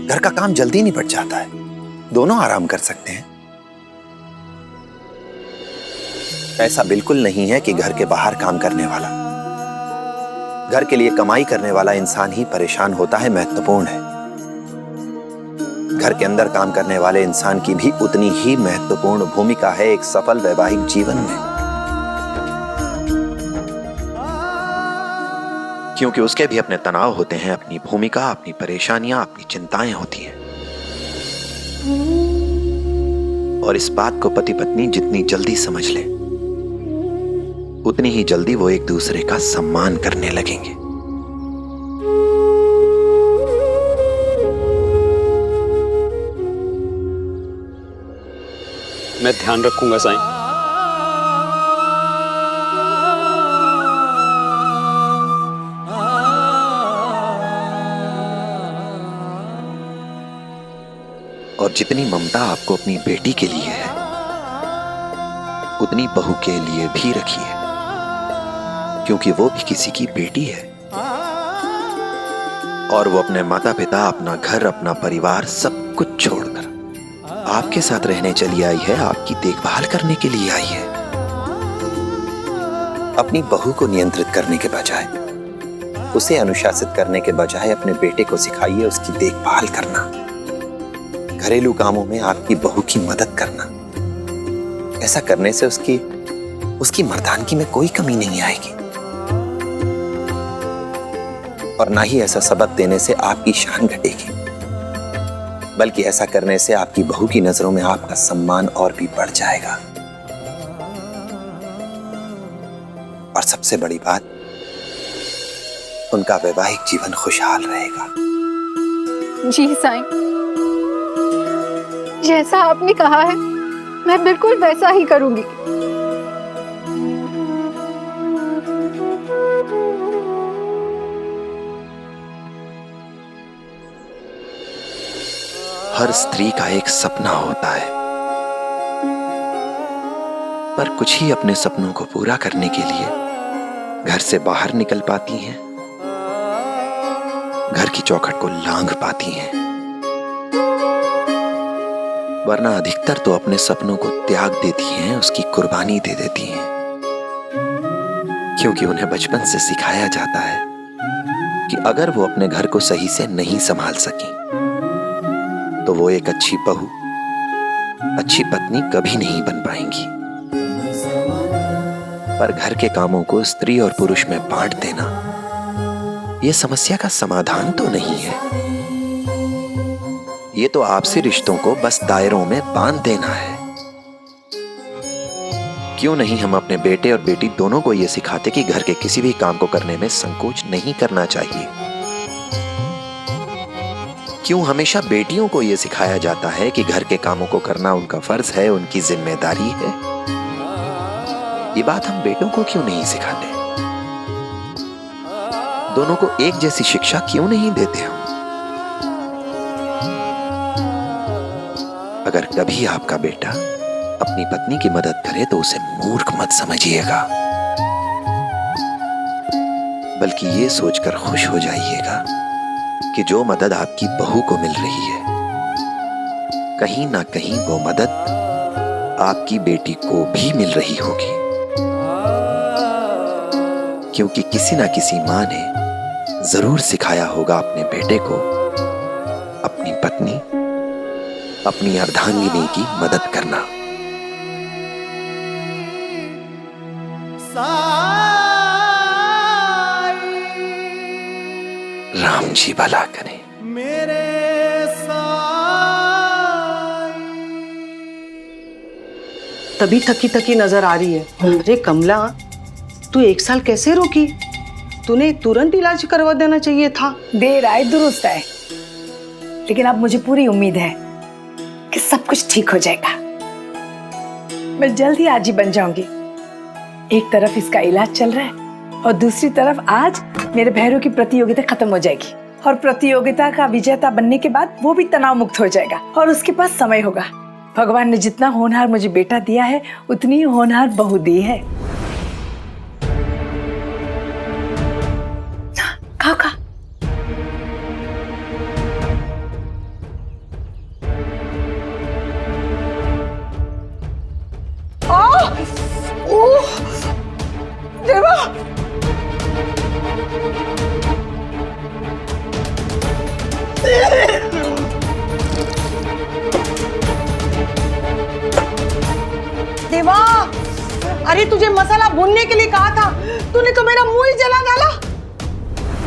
घर का काम जल्दी निपट जाता है, दोनों आराम कर सकते हैं। ऐसा बिल्कुल नहीं है कि घर के बाहर काम करने वाला, घर के लिए कमाई करने वाला इंसान ही परेशान होता है महत्वपूर्ण है। घर के अंदर काम करने वाले इंसान की भी उतनी ही महत्वपूर्ण भूमिका है एक सफल वैवाहिक जीवन में, क्योंकि उसके भी अपने तनाव होते हैं, अपनी भूमिका, अपनी परेशानियां, अपनी चिंताएं होती हैं। और इस बात को पति पत्नी जितनी जल्दी समझ ले उतनी ही जल्दी वो एक दूसरे का सम्मान करने लगेंगे। मैं ध्यान रखूंगा साईं। और जितनी ममता आपको अपनी बेटी के लिए है उतनी बहू के लिए भी रखिए, क्योंकि वो भी किसी की बेटी है और वो अपने माता पिता, अपना घर, अपना परिवार सब कुछ छोड़कर आपके साथ रहने चली आई है, आपकी देखभाल करने के लिए आई है। अपनी बहू को नियंत्रित करने के बजाय, उसे अनुशासित करने के बजाय अपने बेटे को सिखाइए उसकी देखभाल करना, घरेलू कामों में आपकी बहू की मदद करना। ऐसा करने से उसकी मर्दानगी में कोई कमी नहीं आएगी और ना ही ऐसा सबक देने से आपकी शान घटेगी, बल्कि ऐसा करने से आपकी बहू की नजरों में आपका सम्मान और भी बढ़ जाएगा। और सबसे बड़ी बात, उनका वैवाहिक जीवन खुशहाल रहेगा। जी साईं, जैसा आपने कहा है मैं बिल्कुल वैसा ही करूंगी। हर स्त्री का एक सपना होता है, पर कुछ ही अपने सपनों को पूरा करने के लिए घर से बाहर निकल पाती हैं, घर की चौखट को लांघ पाती हैं, वरना अधिकतर तो अपने सपनों को त्याग देती हैं, उसकी कुर्बानी दे देती हैं, क्योंकि उन्हें बचपन से सिखाया जाता है कि अगर वो अपने घर को सही से नहीं संभाल सकी तो वो एक अच्छी बहू, अच्छी पत्नी कभी नहीं बन पाएंगी। पर घर के कामों को स्त्री और पुरुष में बांट देना यह समस्या का समाधान तो नहीं है, ये तो आपसी रिश्तों को बस दायरों में बांध देना है। क्यों नहीं हम अपने बेटे और बेटी दोनों को यह सिखाते कि घर के किसी भी काम को करने में संकोच नहीं करना चाहिए। क्यों हमेशा बेटियों को यह सिखाया जाता है कि घर के कामों को करना उनका फर्ज है, उनकी जिम्मेदारी है। ये बात हम बेटों को क्यों नहीं सिखाते? दोनों को एक जैसी शिक्षा क्यों नहीं देते हम? अगर कभी आपका बेटा अपनी पत्नी की मदद करे तो उसे मूर्ख मत समझिएगा, बल्कि ये सोचकर खुश हो जाइएगा कि जो मदद आपकी बहू को मिल रही है, कहीं ना कहीं वो मदद आपकी बेटी को भी मिल रही होगी, क्योंकि किसी ना किसी मां ने जरूर सिखाया होगा अपने बेटे को अपनी पत्नी, अपनी अर्धांगिनी की मदद करना। राम जी भला करें। तभी थकी थकी नजर आ रही है। अरे कमला, तू 1 साल कैसे रोकी? तूने तुरंत इलाज करवा देना चाहिए था। देर आए दुरुस्त आए। लेकिन अब मुझे पूरी उम्मीद है कि सब कुछ ठीक हो जाएगा। मैं जल्द ही आजी बन जाऊंगी। एक तरफ इसका इलाज चल रहा है और दूसरी तरफ आज मेरे भैरू की प्रतियोगिता खत्म हो जाएगी और प्रतियोगिता का विजेता बनने के बाद वो भी तनाव मुक्त हो जाएगा और उसके पास समय होगा। भगवान ने जितना होनहार मुझे बेटा दिया है उतनी ही होनहार बहू दी है। खा खा। देवा, देवा, अरे तुझे मसाला भूनने के लिए कहा था, तूने तो मेरा मुंह ही जला डाला।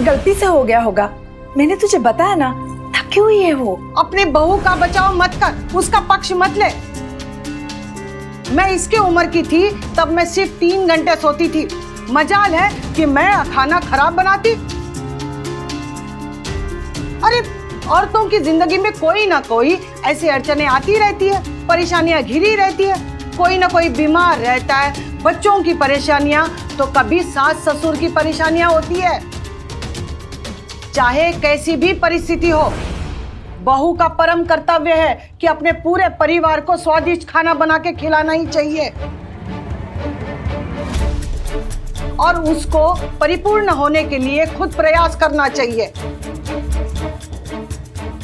गलती से हो गया होगा, मैंने तुझे बताया ना, थकी हुई है वो। अपने बहू का बचाव मत कर, उसका पक्ष मत ले। मैं इसके उम्र की थी तब मैं सिर्फ 3 घंटे सोती थी। मजाल है कि मैं खाना खराब बनाती। अरे औरतों की जिंदगी में कोई ना कोई ऐसी अड़चने आती रहती है, परेशानियां घिरी रहती है। कोई ना कोई बीमार रहता है, बच्चों की परेशानियां, तो कभी सास ससुर की परेशानियां होती है। चाहे कैसी भी परिस्थिति हो, बहू का परम कर्तव्य है कि अपने पूरे परिवार को स्वादिष्ट खाना बना के खिलाना ही चाहिए और उसको परिपूर्ण होने के लिए खुद प्रयास करना चाहिए।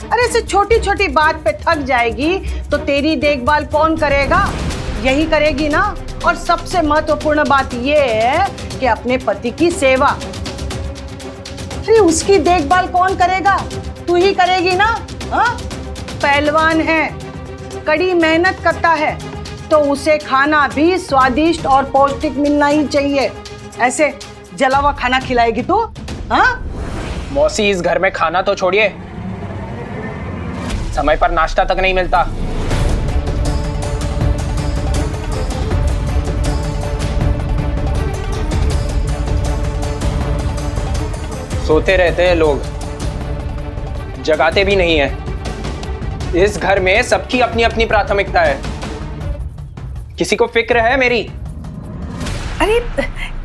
अरे ऐसे छोटी छोटी बात पे थक जाएगी तो तेरी देखभाल कौन करेगा? यही करेगी ना। और सबसे महत्वपूर्ण बात यह है कि अपने पति की सेवा। अरे उसकी देखभाल कौन करेगा? तू ही करेगी ना। हाँ? पहलवान है, कड़ी मेहनत करता है, तो उसे खाना भी स्वादिष्ट और पौष्टिक मिलना ही चाहिए। ऐसे जला हुआ खाना खिलाएगी तो? हाँ? मौसी, इस घर में खाना तो छोड़िए, समय पर नाश्ता तक नहीं मिलता। सोते रहते हैं लोग, जगाते भी नहीं है। इस घर में सबकी अपनी अपनी प्राथमिकता है। किसी को फिक्र है मेरी? अरे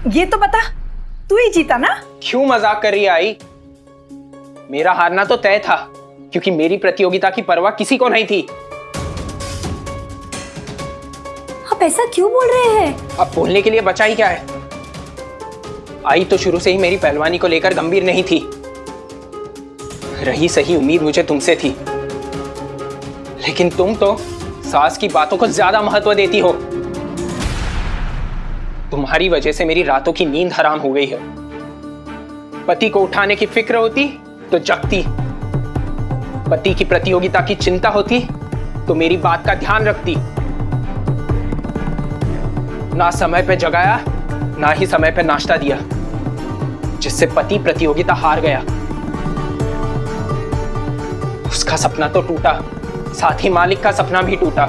ये तो बता, तू ही जीता ना? क्यों मजाक कर रही है आई? मेरा हारना तो तय था, क्योंकि मेरी प्रतियोगिता की परवाह किसी को नहीं थी। आप ऐसा क्यों बोल रहे हैं? अब बोलने के लिए बचा ही क्या है? आई तो शुरू से ही मेरी पहलवानी को लेकर गंभीर नहीं थी। रही सही उम्मीद मुझे तुमसे थी, लेकिन तुम तो सास की बातों को ज्यादा महत्व देती हो। तुम्हारी वजह से मेरी रातों की नींद हराम हो गई है। पति को उठाने की फिक्र होती तो जगती, पति की प्रतियोगिता की चिंता होती तो मेरी बात का ध्यान रखती। ना समय पे जगाया, ना ही समय पे नाश्ता दिया, जिससे पति प्रतियोगिता हार गया। उसका सपना तो टूटा, साथ ही मालिक का सपना भी टूटा,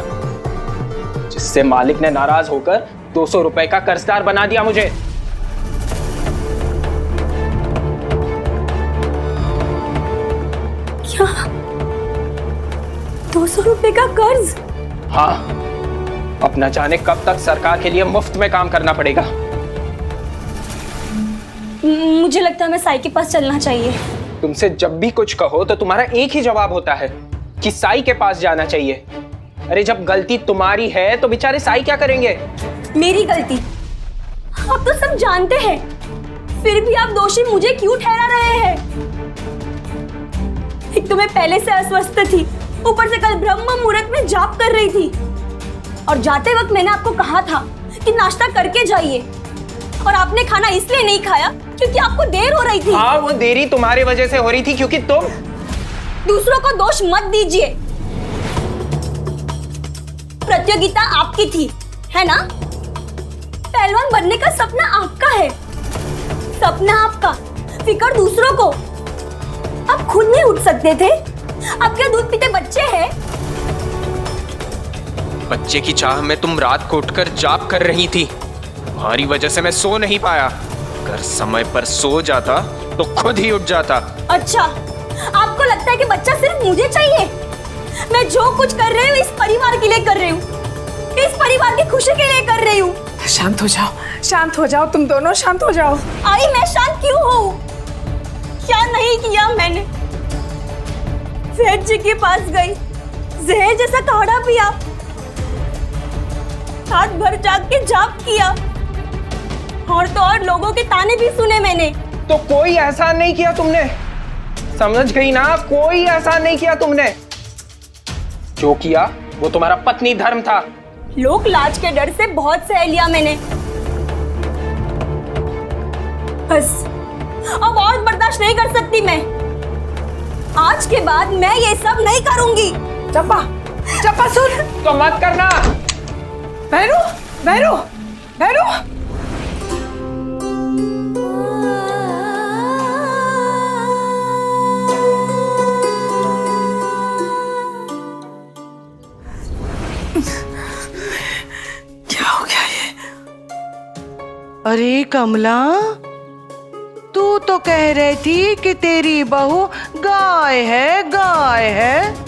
जिससे मालिक ने नाराज होकर 200 रुपए का कर्जदार बना दिया मुझे। क्या? 200 रुपए का कर्ज? हाँ, अब न जाने कब तक सरकार के लिए मुफ्त में काम करना पड़ेगा। मुझे लगता है मैं साई के पास चलना चाहिए। तुमसे जब भी कुछ कहो तो तुम्हारा एक ही जवाब होता है कि साई के पास जाना चाहिए। अरे जब गलती तुम्हारी है तो बेचारे साई क्या करेंगे? मेरी गलती? आप तो सब जानते हैं, फिर भी आप दोषी मुझे क्यों ठहरा रहे हैं? एक तो मैं पहले से अस्वस्थ थी, ऊपर से कल ब्रह्म मुहूर्त में जाप कर रही थी, और जाते वक्त मैंने आपको कहा था कि नाश्ता करके जाइए, और आपने खाना इसलिए नहीं खाया क्योंकि आपको देर हो रही थी। हाँ, वो देरी तुम्हारी वजह से हो रही थी, क्योंकि तुम दूसरों को दोष मत दीजिए। प्रतियोगिता आपकी थी, है ना? पहलवान बनने का सपना आपका है, सपना आपका, फिक्र दूसरों को। आप खुद नहीं उठ सकते थे? आपके दूध पीते बच्चे हैं। बच्चे की चाह में तुम रात को उठकर जाप कर रही थी, तुम्हारी वजह से मैं सो नहीं पाया। अगर समय पर सो जाता तो खुद ही उठ जाता। अच्छा, आपको लगता है कि बच्चा सिर्फ मुझे चाहिए? मैं जो कुछ कर रही हूँ इस परिवार के लिए कर रही हूँ, इस परिवार की खुशी के लिए कर रही हूँ। शांत हो जाओ, तुम दोनों शांत हो जाओ। आई मैं शांत क्यों हूँ? क्या नहीं किया मैंने? सेठ जी के पास गई, जहर जैसा काढ़ा पिया, रात भर जाग के जाप किया, और तो और लोगों के ताने भी सुने मैंने। तो कोई एहसान नहीं किया तुमने, समझ गई ना? कोई एहसान नहीं किया तुमने। जो किया वो तुम्हारा पत्नी धर्म था। लोक लाज के डर से बहुत सह लिया मैंने, बस अब और बर्दाश्त नहीं कर सकती मैं। आज के बाद मैं ये सब नहीं करूंगी। चंपा सुन। तो मत करना। भैरू। क्या हो गया ये? अरे कमला, तू तो कह रही थी कि तेरी बहू गाय है।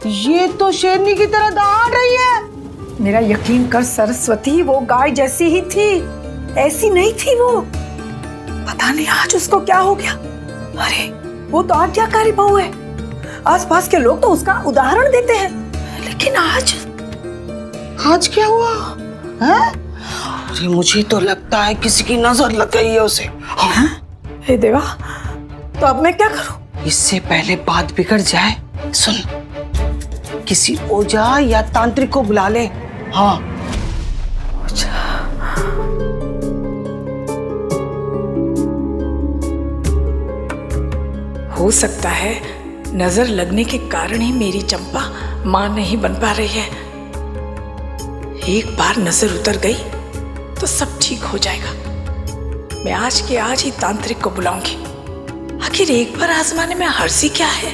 ये तो शेरनी की तरह दहाड़ रही है। मेरा यकीन कर सरस्वती, वो गाय जैसी ही थी, ऐसी नहीं थी वो। पता नहीं आज उसको क्या हो गया। अरे वो तो आज्ञाकारी बहू है, आसपास के लोग तो उसका उदाहरण देते हैं, लेकिन आज क्या हुआ है? अरे मुझे तो लगता है किसी की नजर लग गई है उसे। हे देवा, तो अब मैं क्या करूं? इससे पहले बात बिगड़ जाए, सुन, किसी ओझा या तांत्रिक को बुला ले। हाँ, हो सकता है नजर लगने के कारण ही मेरी चंपा मां नहीं बन पा रही है। एक बार नजर उतर गई तो सब ठीक हो जाएगा। मैं आज के आज ही तांत्रिक को बुलाऊंगी। आखिर एक बार आजमाने में हर्जी क्या है?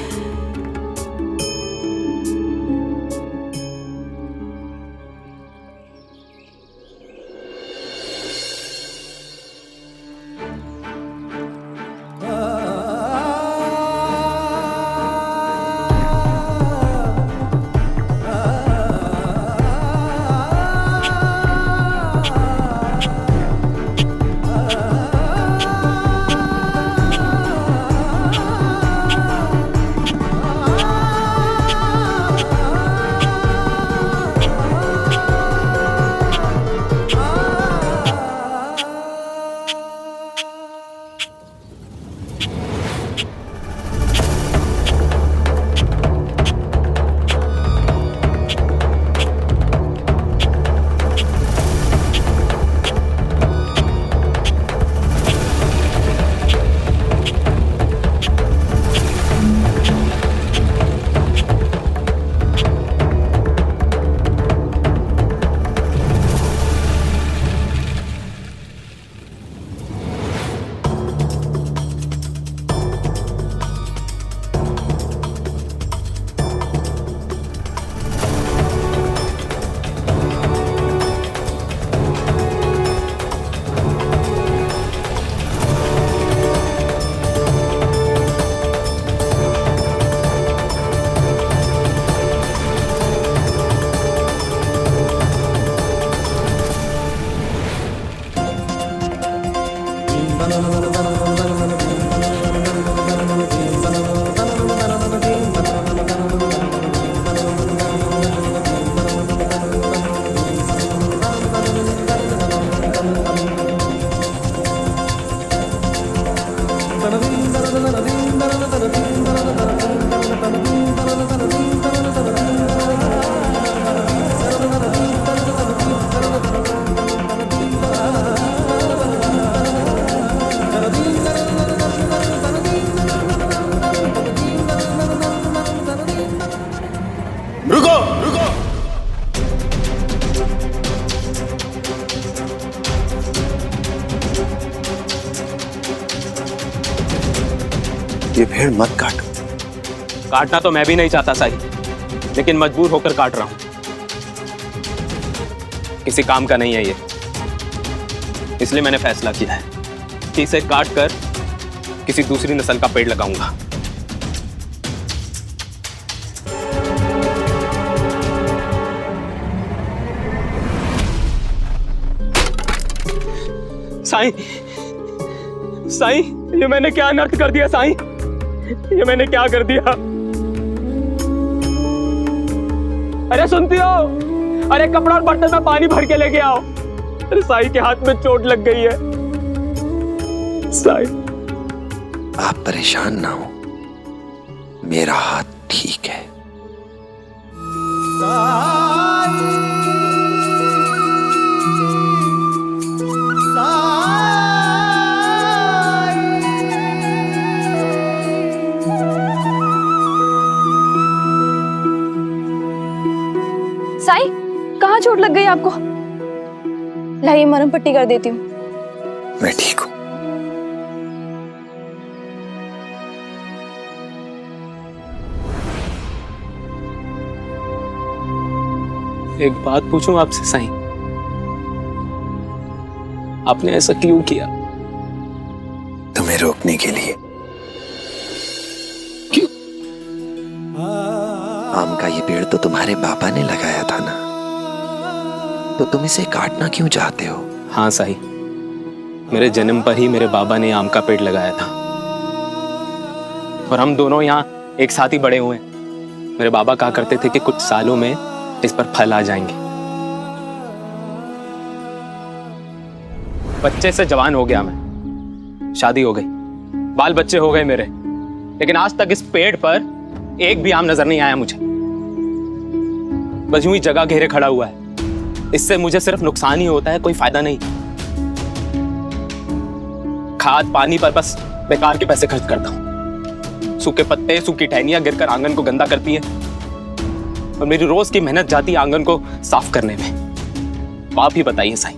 ये भेड़ मत काट। काटना तो मैं भी नहीं चाहता साई, लेकिन मजबूर होकर काट रहा हूं। किसी काम का नहीं है ये, इसलिए मैंने फैसला किया है कि इसे काट कर किसी दूसरी नस्ल का पेड़ लगाऊंगा। साईं, साईं, ये मैंने क्या अनर्थ कर दिया साईं? ये मैंने क्या कर दिया? अरे सुनती हो? अरे कपड़ा और बर्तन में पानी भर के लेके आओ। अरे साईं के हाथ में चोट लग गई है। साईं, आप परेशान ना हो, मेरा हाथ ठीक है। साई, कहाँ चोट लग गई आपको? लाइए मरहम पट्टी कर देती हूँ। मैं ठीक हूँ। एक बात पूछूं आपसे साईं, आपने ऐसा क्यों किया? तुम्हें रोकने के लिए। क्यों? आम का ये पेड़ तो तुम्हारे पापा ने लगाया था ना, तो तुम इसे काटना क्यों चाहते हो? हाँ साईं, मेरे जन्म पर ही मेरे बाबा ने आम का पेड़ लगाया था और हम दोनों यहाँ एक साथ ही बड़े हुए। मेरे बाबा कहा करते थे कि कुछ सालों में इस पर फल आ जाएंगे। बच्चे से जवान हो गया मैं, शादी हो गई, बाल बच्चे हो गए मेरे, लेकिन आज तक इस पेड़ पर एक भी आम नजर नहीं आया मुझे। बस यूं ही जगह घेरे खड़ा हुआ है। इससे मुझे सिर्फ नुकसान ही होता है, कोई फायदा नहीं। खाद पानी पर बस बेकार के पैसे खर्च करता हूं। सूखे पत्ते, सूखी टहनियां गिरकर आंगन को गंदा करती है और मेरी रोज की मेहनत जाती है आंगन को साफ करने में। आप ही बताइए साईं,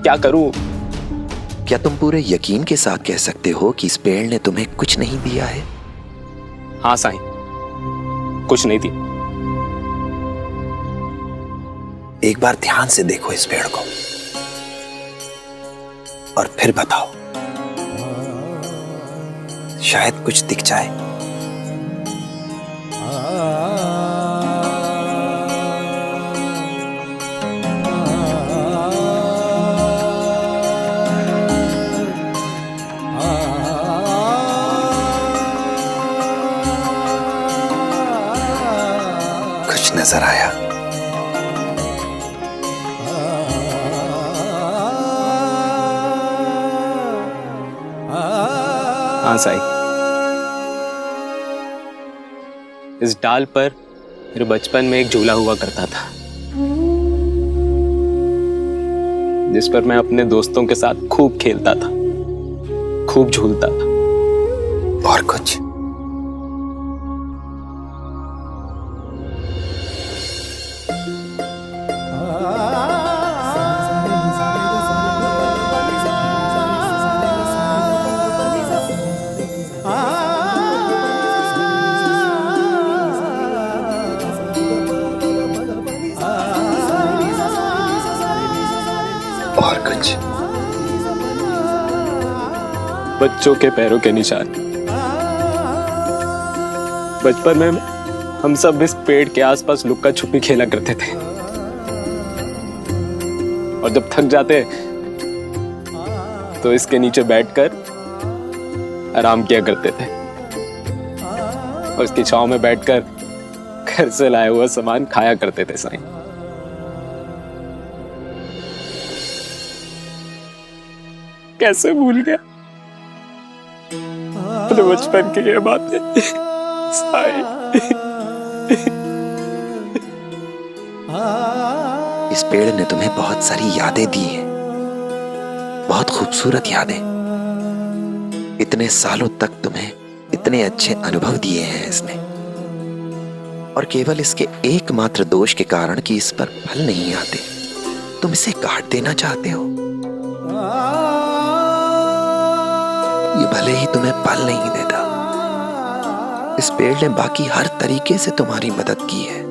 क्या करूं? क्या तुम पूरे यकीन के साथ कह सकते हो कि इस पेड़ ने तुम्हें कुछ नहीं दिया है? हाँ साईं, कुछ नहीं दिया। एक बार ध्यान से देखो इस पेड़ को और फिर बताओ, शायद कुछ दिख जाए। कुछ नजर आया? हाँ साईं, इस डाल पर मेरे बचपन में एक झूला हुआ करता था, जिस पर मैं अपने दोस्तों के साथ खूब खेलता था, खूब झूलता था। और कुछ? और कुछ? बच्चों के पैरों के निशान। बचपन में हम सब इस पेड़ के आसपास लुक्का छुपी खेला करते थे और जब थक जाते तो इसके नीचे बैठकर आराम किया करते थे और इसकी छांव में बैठकर घर से लाया हुआ सामान खाया करते थे साईं। कैसे भूल गया अपने बचपन की ये बातें साईं। इस पेड़ ने तुम्हें बहुत सारी यादें दी हैं, बहुत खूबसूरत यादें। इतने सालों तक तुम्हें इतने अच्छे अनुभव दिए हैं इसने, और केवल इसके एकमात्र दोष के कारण कि इस पर फल नहीं आते, तुम इसे काट देना चाहते हो। ये भले ही तुम्हें फल नहीं देता, इस पेड़ ने बाकी हर तरीके से तुम्हारी मदद की है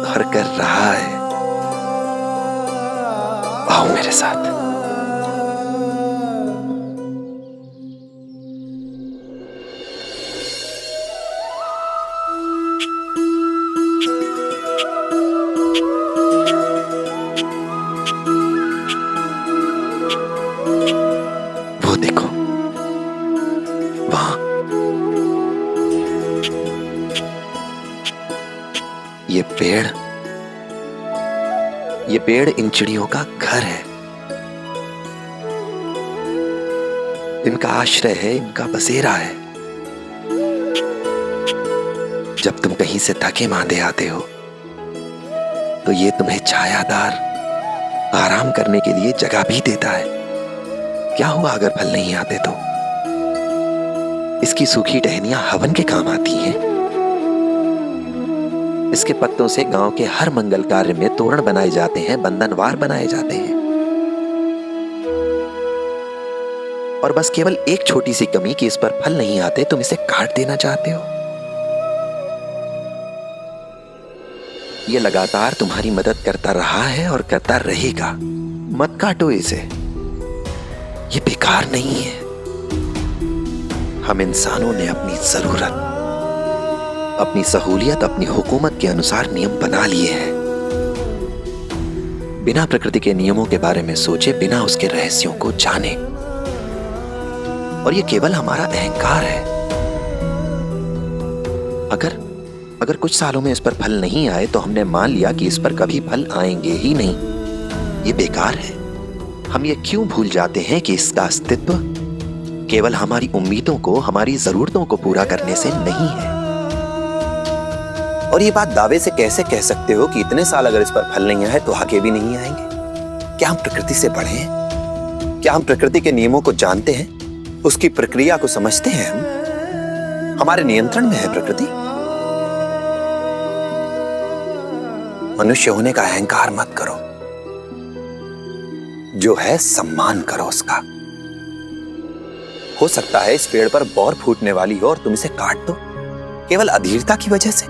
और कर रहा है। आओ मेरे साथ। वो देखो, वहां ये पेड़ इन चिड़ियों का घर है, इनका आश्रय है, इनका बसेरा है। जब तुम कहीं से थके मांदे आते हो तो ये तुम्हें छायादार आराम करने के लिए जगह भी देता है। क्या हुआ अगर फल नहीं आते तो? इसकी सूखी टहनियां हवन के काम आती हैं। इसके पत्तों से गांव के हर मंगल कार्य में तोरण बनाए जाते हैं, बंधनवार बनाए जाते हैं। और बस केवल एक छोटी सी कमी कि इस पर फल नहीं आते, तुम इसे काट देना चाहते हो। ये लगातार तुम्हारी मदद करता रहा है और करता रहेगा। मत काटो इसे, ये बेकार नहीं है। हम इंसानों ने अपनी जरूरत, अपनी सहूलियत, अपनी हुकूमत के अनुसार नियम बना लिए हैं। बिना प्रकृति के नियमों के बारे में सोचे, बिना उसके रहस्यों को जाने। और ये केवल हमारा अहंकार है। अगर कुछ सालों में इस पर फल नहीं आए तो हमने मान लिया कि इस पर कभी फल आएंगे ही नहीं। ये बेकार है। हम ये क्यों भूल जाते हैं कि इसका अस्तित्व केवल हमारी उम्मीदों को, हमारी जरूरतों को पूरा करने से नहीं है। और ये बात दावे से कैसे कह सकते हो कि इतने साल अगर इस पर फल नहीं आए तो आगे भी नहीं आएंगे? क्या हम प्रकृति से बड़े हैं? क्या हम प्रकृति के नियमों को जानते हैं? उसकी प्रक्रिया को समझते हैं? हमारे नियंत्रण में है प्रकृति। मनुष्य होने का अहंकार मत करो, जो है सम्मान करो उसका। हो सकता है इस पेड़ पर बौर फूटने वाली हो और तुम इसे काट दो केवल अधीरता की वजह से।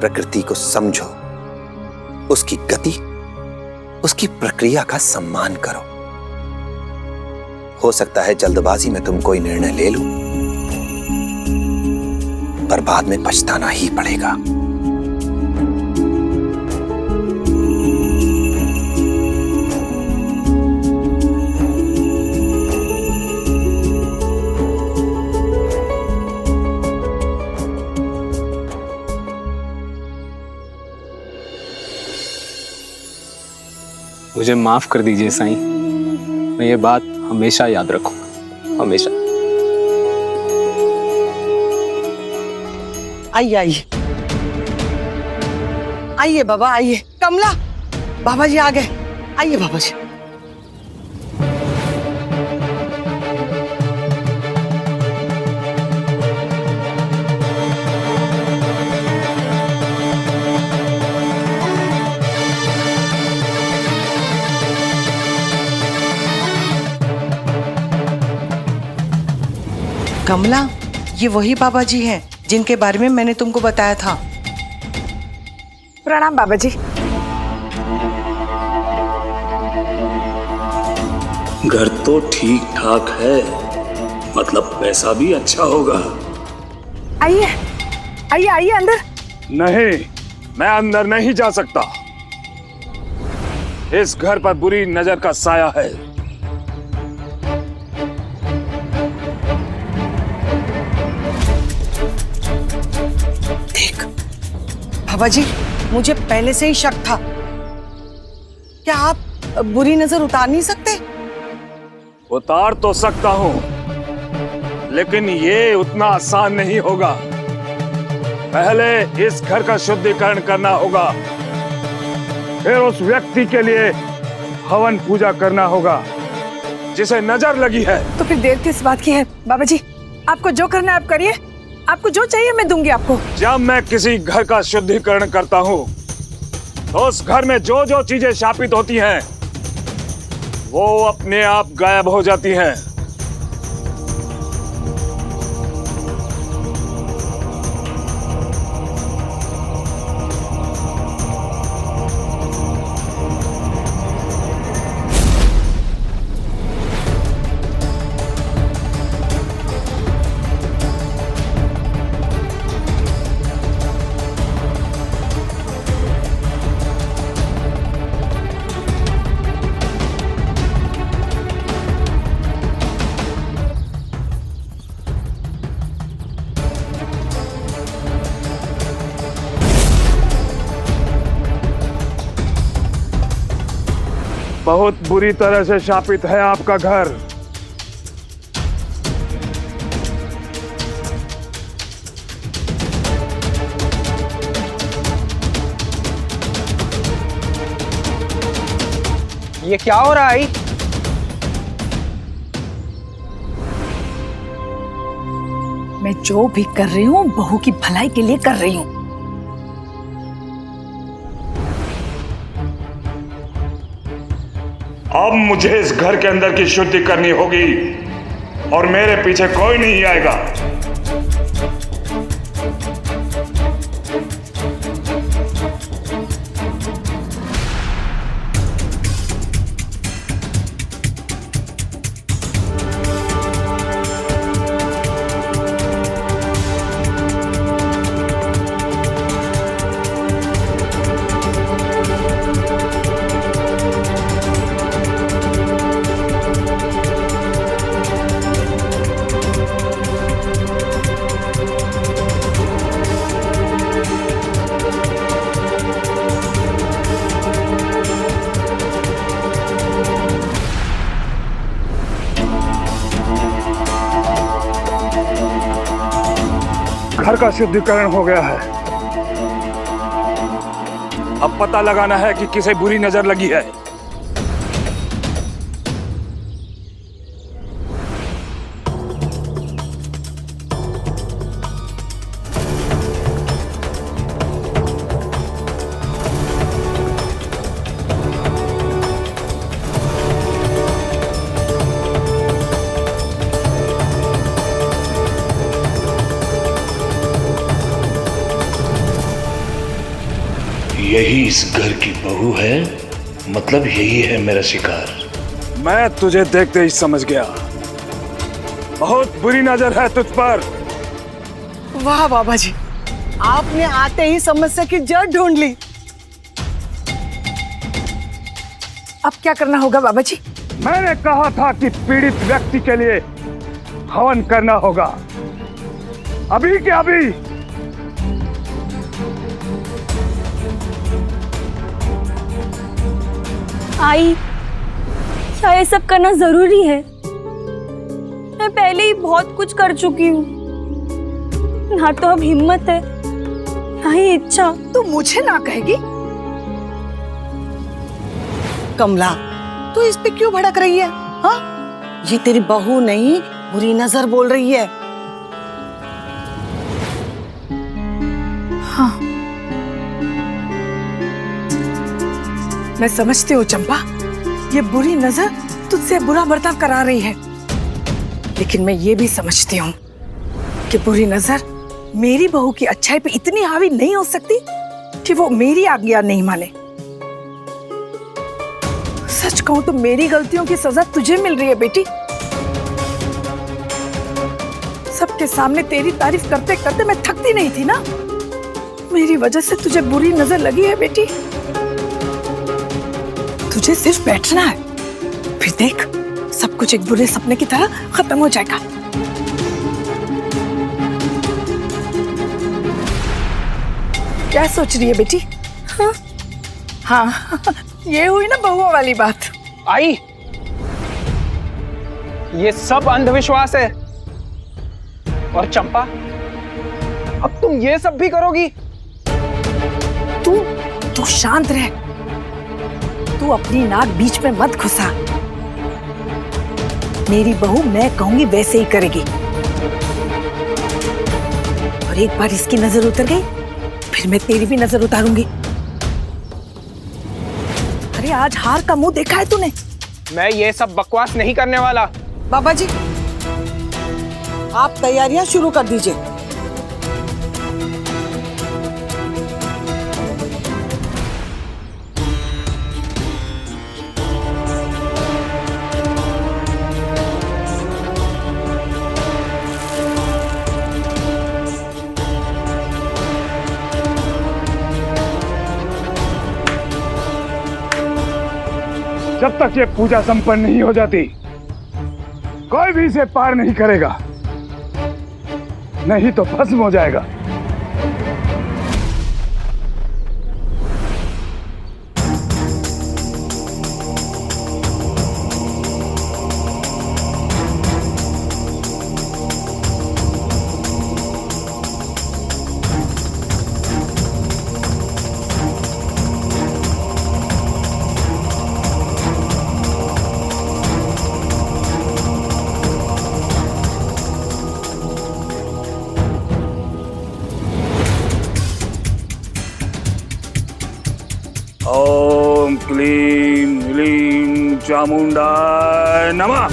प्रकृति को समझो, उसकी गति, उसकी प्रक्रिया का सम्मान करो। हो सकता है जल्दबाजी में तुम कोई निर्णय ले लो, पर बाद में पछताना ही पड़ेगा। मुझे माफ कर दीजिए साईं, मैं ये बात हमेशा याद रखूंगा, हमेशा। आइए आइए आइए बाबा, आइए। कमला, बाबा जी आ गए। आइए बाबा जी। कमला, ये वही बाबा जी हैं जिनके बारे में मैंने तुमको बताया था। प्रणाम बाबा जी। घर तो ठीक ठाक है, मतलब पैसा भी अच्छा होगा। आइए आइए आइए अंदर। नहीं, मैं अंदर नहीं जा सकता। इस घर पर बुरी नजर का साया है। बाबा जी, मुझे पहले से ही शक था। क्या आप बुरी नजर उतार नहीं सकते? उतार तो सकता हूं, लेकिन ये उतना आसान नहीं होगा। पहले इस घर का शुद्धिकरण करना होगा, फिर उस व्यक्ति के लिए हवन पूजा करना होगा जिसे नजर लगी है। तो फिर देर किस बात की है बाबा जी? आपको जो करना है आप करिए, आपको जो चाहिए मैं दूंगी आपको। जब मैं किसी घर का शुद्धिकरण करता हूँ तो उस घर में जो जो चीजें शापित होती हैं वो अपने आप गायब हो जाती हैं। बहुत बुरी तरह से शापित है आपका घर। ये क्या हो रहा है? मैं जो भी कर रही हूँ बहू की भलाई के लिए कर रही हूँ। अब मुझे इस घर के अंदर की शुद्धि करनी होगी और मेरे पीछे कोई नहीं आएगा। घर का शुद्धिकरण हो गया है। अब पता लगाना है कि किसे बुरी नजर लगी है। यही इस घर की बहू है, मतलब यही है मेरा शिकार। मैं तुझे देखते ही समझ गया, बहुत बुरी नजर है तुझ पर। वाह बाबा जी, आपने आते ही समस्या की जड़ ढूंढ ली। अब क्या करना होगा बाबा जी? मैंने कहा था कि पीड़ित व्यक्ति के लिए हवन करना होगा, अभी के अभी। आई, क्या ये सब करना जरूरी है? मैं पहले ही बहुत कुछ कर चुकी हूँ। ना तो अब हिम्मत है, ना ही इच्छा। तू मुझे ना कहेगी? कमला, तू इस पे क्यों भड़क रही है? हाँ, ये तेरी बहू नहीं, बुरी नजर बोल रही है। हाँ, मैं समझती हूँ चंपा, ये बुरी नजर तुझसे बुरा बर्ताव करा रही है, लेकिन मैं ये भी समझती हूँ कि बुरी नजर मेरी बहू की अच्छाई पे इतनी हावी नहीं हो सकती कि वो मेरी आज्ञा नहीं माने। सच कहूँ तो मेरी गलतियों की सजा तुझे मिल रही है बेटी। सबके सामने तेरी तारीफ करते करते मैं थकती नहीं थी ना। मेरी वजह से तुझे बुरी नजर लगी है बेटी। तुझे सिर्फ बैठना है, फिर देख सब कुछ एक बुरे सपने की तरह खत्म हो जाएगा। क्या सोच रही है बेटी? हाँ, हाँ, ये हुई ना बहुओं वाली बात। आई, ये सब अंधविश्वास है। और चंपा, अब तुम ये सब भी करोगी? तू शांत रह। तू अपनी नाक बीच में मत घुसा। मेरी बहू मैं कहूंगी वैसे ही करेगी। और एक बार इसकी नजर उतर गई, फिर मैं तेरी भी नजर उतारूंगी। अरे आज हार का मुंह देखा है तूने? मैं ये सब बकवास नहीं करने वाला। बाबा जी, आप तैयारियां शुरू कर दीजिए। जब तक ये पूजा संपन्न नहीं हो जाती, कोई भी इसे पार नहीं करेगा, नहीं तो भस्म हो जाएगा। चामुंडाय नमः।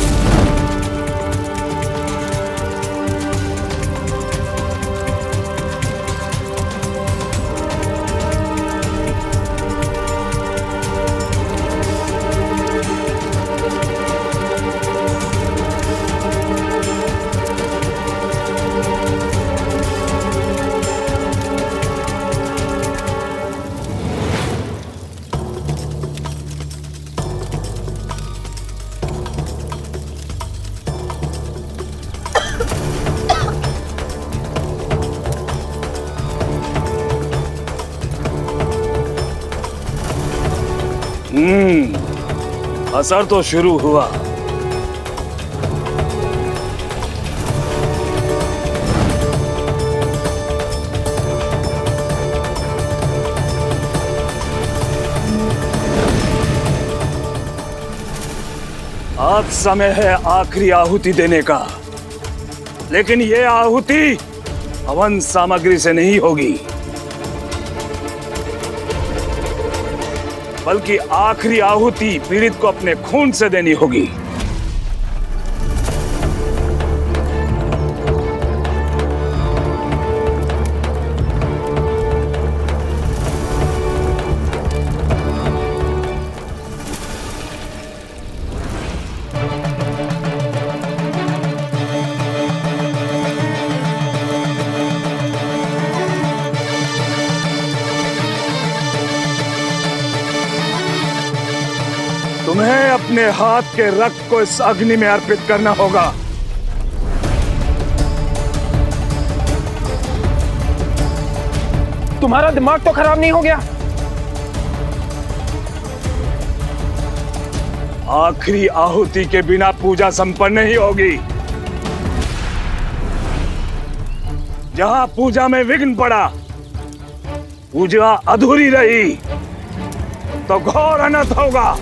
असर तो शुरू हुआ। अब समय है आखिरी आहुति देने का, लेकिन ये आहुति हवन सामग्री से नहीं होगी, बल्कि आखिरी आहुति पीड़ित को अपने खून से देनी होगी। तुम्हें अपने हाथ के रक्त को इस अग्नि में अर्पित करना होगा। तुम्हारा दिमाग तो खराब नहीं हो गया? आखिरी आहुति के बिना पूजा संपन्न नहीं होगी। जहां पूजा में विघ्न पड़ा, पूजा अधूरी रही, तो घोर अनर्थ होगा।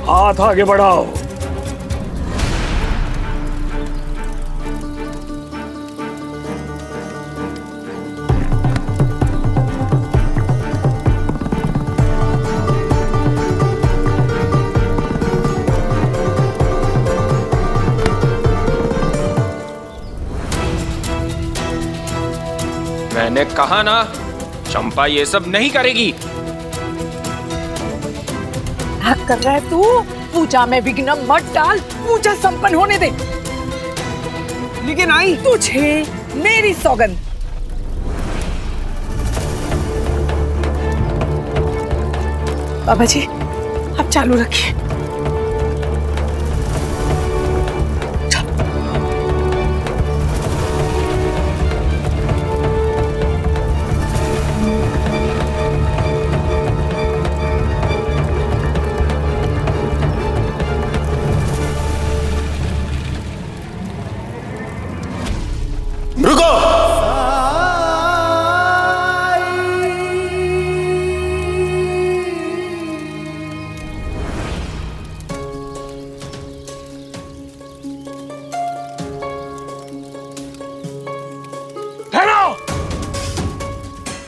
हाथ आगे बढ़ाओ। मैंने कहा ना, चंपा ये सब नहीं करेगी। कर रहा है तू? पूजा में विघ्न मत डाल, पूजा संपन्न होने दे। लेकिन आई, तुझे मेरी सौगंध। बाबा जी, अब चालू रखिए।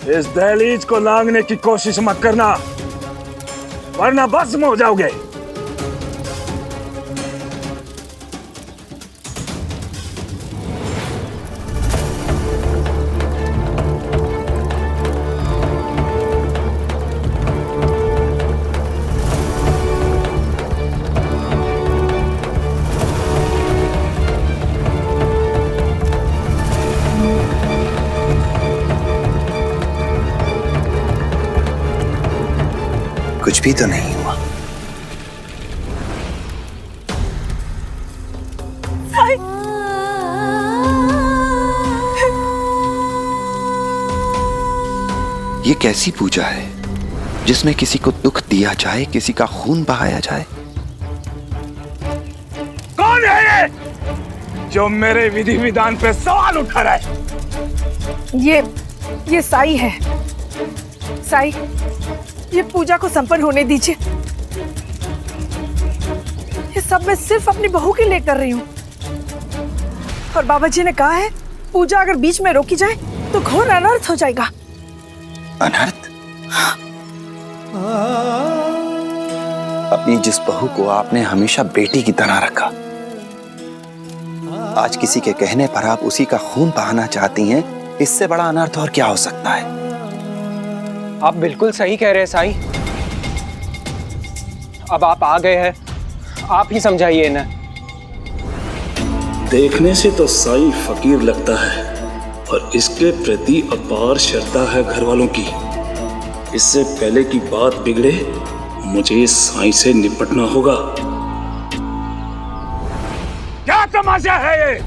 इस दहलीज को लांघने की कोशिश मत करना, वरना भस्म हो जाओगे। कुछ भी तो नहीं हुआ। ये कैसी पूजा है जिसमें किसी को दुख दिया जाए, किसी का खून बहाया जाए? कौन है ये जो मेरे विधि विधान पे सवाल उठा रहा है? ये साई है। साई, ये पूजा को संपन्न होने दीजिए। ये सब मैं सिर्फ अपनी बहू के लिए कर रही हूँ। और बाबा जी ने कहा है, पूजा अगर बीच में रोकी जाए तो घोर अनर्थ हो जाएगा। अनर्थ? अपनी जिस बहू को आपने हमेशा बेटी की तरह रखा, आज किसी के कहने पर आप उसी का खून बहाना चाहती हैं। इससे बड़ा अनर्थ और क्या हो सकता है? आप बिल्कुल सही कह रहे हैं साईं। अब आप आ गए हैं, आप ही समझाइए ना। देखने से तो साईं फकीर लगता है और इसके प्रति अपार श्रद्धा है घर वालों की। इससे पहले की बात बिगड़े, मुझे साईं से निपटना होगा। क्या तमाशा है ये?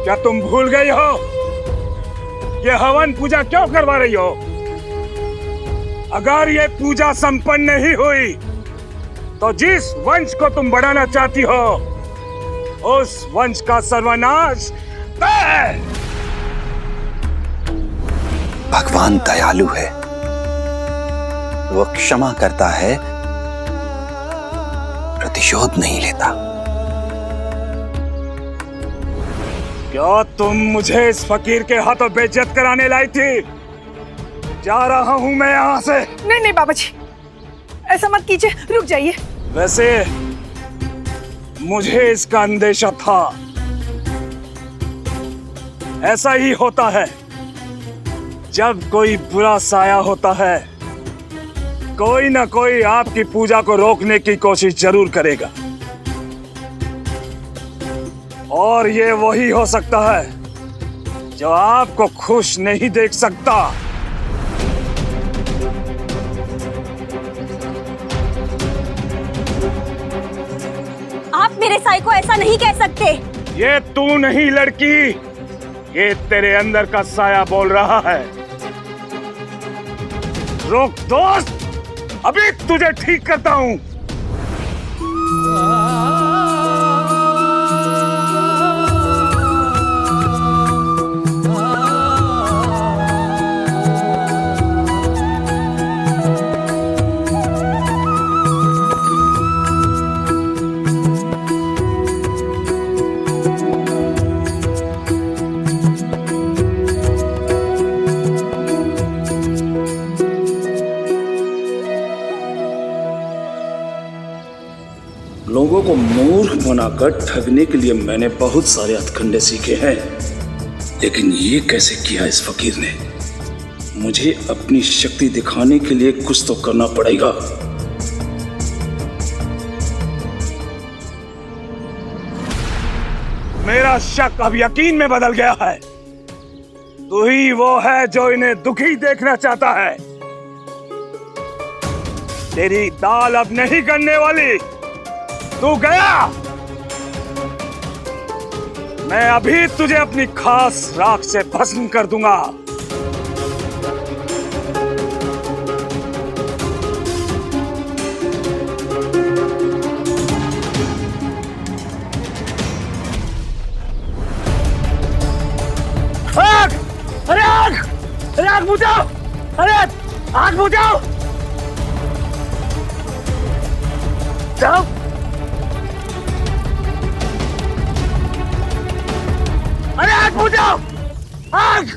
क्या तुम भूल गई हो ये हवन पूजा क्यों करवा रही हो? अगर ये पूजा संपन्न नहीं हुई तो जिस वंश को तुम बढ़ाना चाहती हो उस वंश का सर्वनाश तय है। भगवान दयालु है, वो क्षमा करता है, प्रतिशोध नहीं लेता। क्या तुम मुझे इस फकीर के हाथों बेइज्जत कराने लाई थी? जा रहा हूं मैं यहाँ से। नहीं नहीं बाबा जी, ऐसा मत कीजिए, रुक जाइए। वैसे मुझे इसका अंदेशा था। ऐसा ही होता है, जब कोई बुरा साया होता है कोई ना कोई आपकी पूजा को रोकने की कोशिश जरूर करेगा, और ये वही हो सकता है जो आपको खुश नहीं देख सकता। आप मेरे साई को ऐसा नहीं कह सकते। ये तू नहीं लड़की, ये तेरे अंदर का साया बोल रहा है। रुक दोस्त, अभी तुझे ठीक करता हूं। लोगों को मूर्ख बनाकर ठगने के लिए मैंने बहुत सारे हथकंडे सीखे हैं, लेकिन ये कैसे किया इस फकीर ने? मुझे अपनी शक्ति दिखाने के लिए कुछ तो करना पड़ेगा। मेरा शक अब यकीन में बदल गया है। तू ही वो है जो इन्हें दुखी देखना चाहता है। तेरी दाल अब नहीं गलने वाली। तू गया, मैं अभी तुझे अपनी खास राख से भस्म कर दूंगा। आग! अरे आग! अरे आग बुझाओ! अरे आग बुझाओ! जाओ! अरे आग बुझाओ! आग!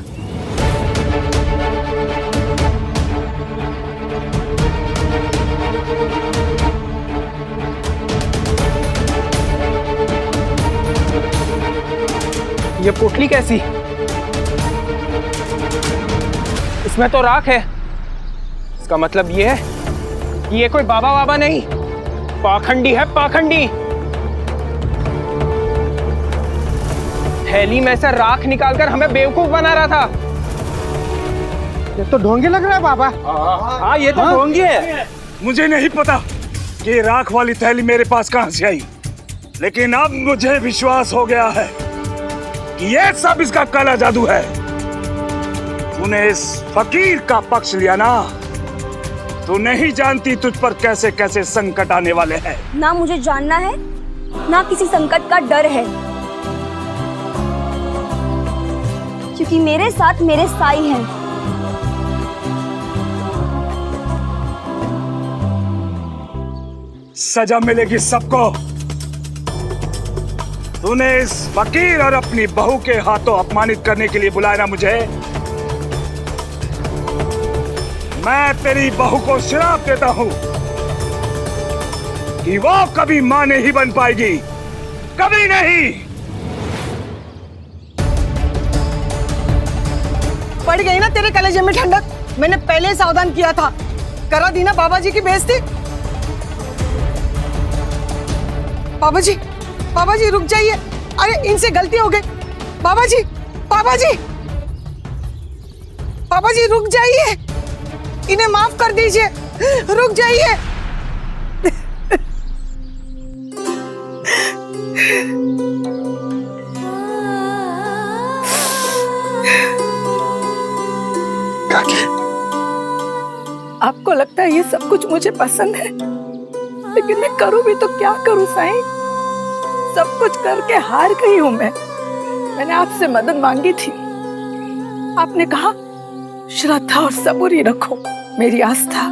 ये पोटली कैसी? इसमें तो राख है। इसका मतलब ये है कि ये कोई बाबा वाबा नहीं, पाखंडी है, पाखंडी। थैली में से राख निकालकर हमें बेवकूफ बना रहा था। ये तो ढोंगी लग रहा है बाबा। हाँ ये तो ढोंगी है। मुझे नहीं पता कि राख वाली थैली मेरे पास कहां से आई, लेकिन अब मुझे विश्वास हो गया है कि ये सब इसका काला जादू है। तूने इस फकीर का पक्ष लिया ना, तू नहीं जानती तुझ पर कैसे कैसे संकट आने वाले हैं। ना मुझे जानना है, ना किसी संकट का डर है, क्योंकि मेरे साथ मेरे साई हैं। सजा मिलेगी सबको। तूने इस फकीर और अपनी बहू के हाथों अपमानित करने के लिए बुलाया ना मुझे। मैं तेरी बहू को श्राप देता हूं कि वो कभी मां नहीं बन पाएगी, कभी नहीं। पड़ गई ना तेरे कलेजे में ठंडक। मैंने पहले ही सावधान किया था। करा दी ना बाबा जी की बेइज्जती। बाबा जी रुक जाइए। अरे इनसे गलती हो गई। बाबा जी रुक जाइए, इन्हें माफ कर दीजिए, रुक जाइए। आपको लगता है ये सब कुछ मुझे पसंद है, लेकिन मैं करूं भी तो क्या करूं साईं? सब कुछ करके हार गई हूं मैं। मैंने आपसे मदद मांगी थी, आपने कहा श्रद्धा और सब्र ही रखो। मेरी आस्था,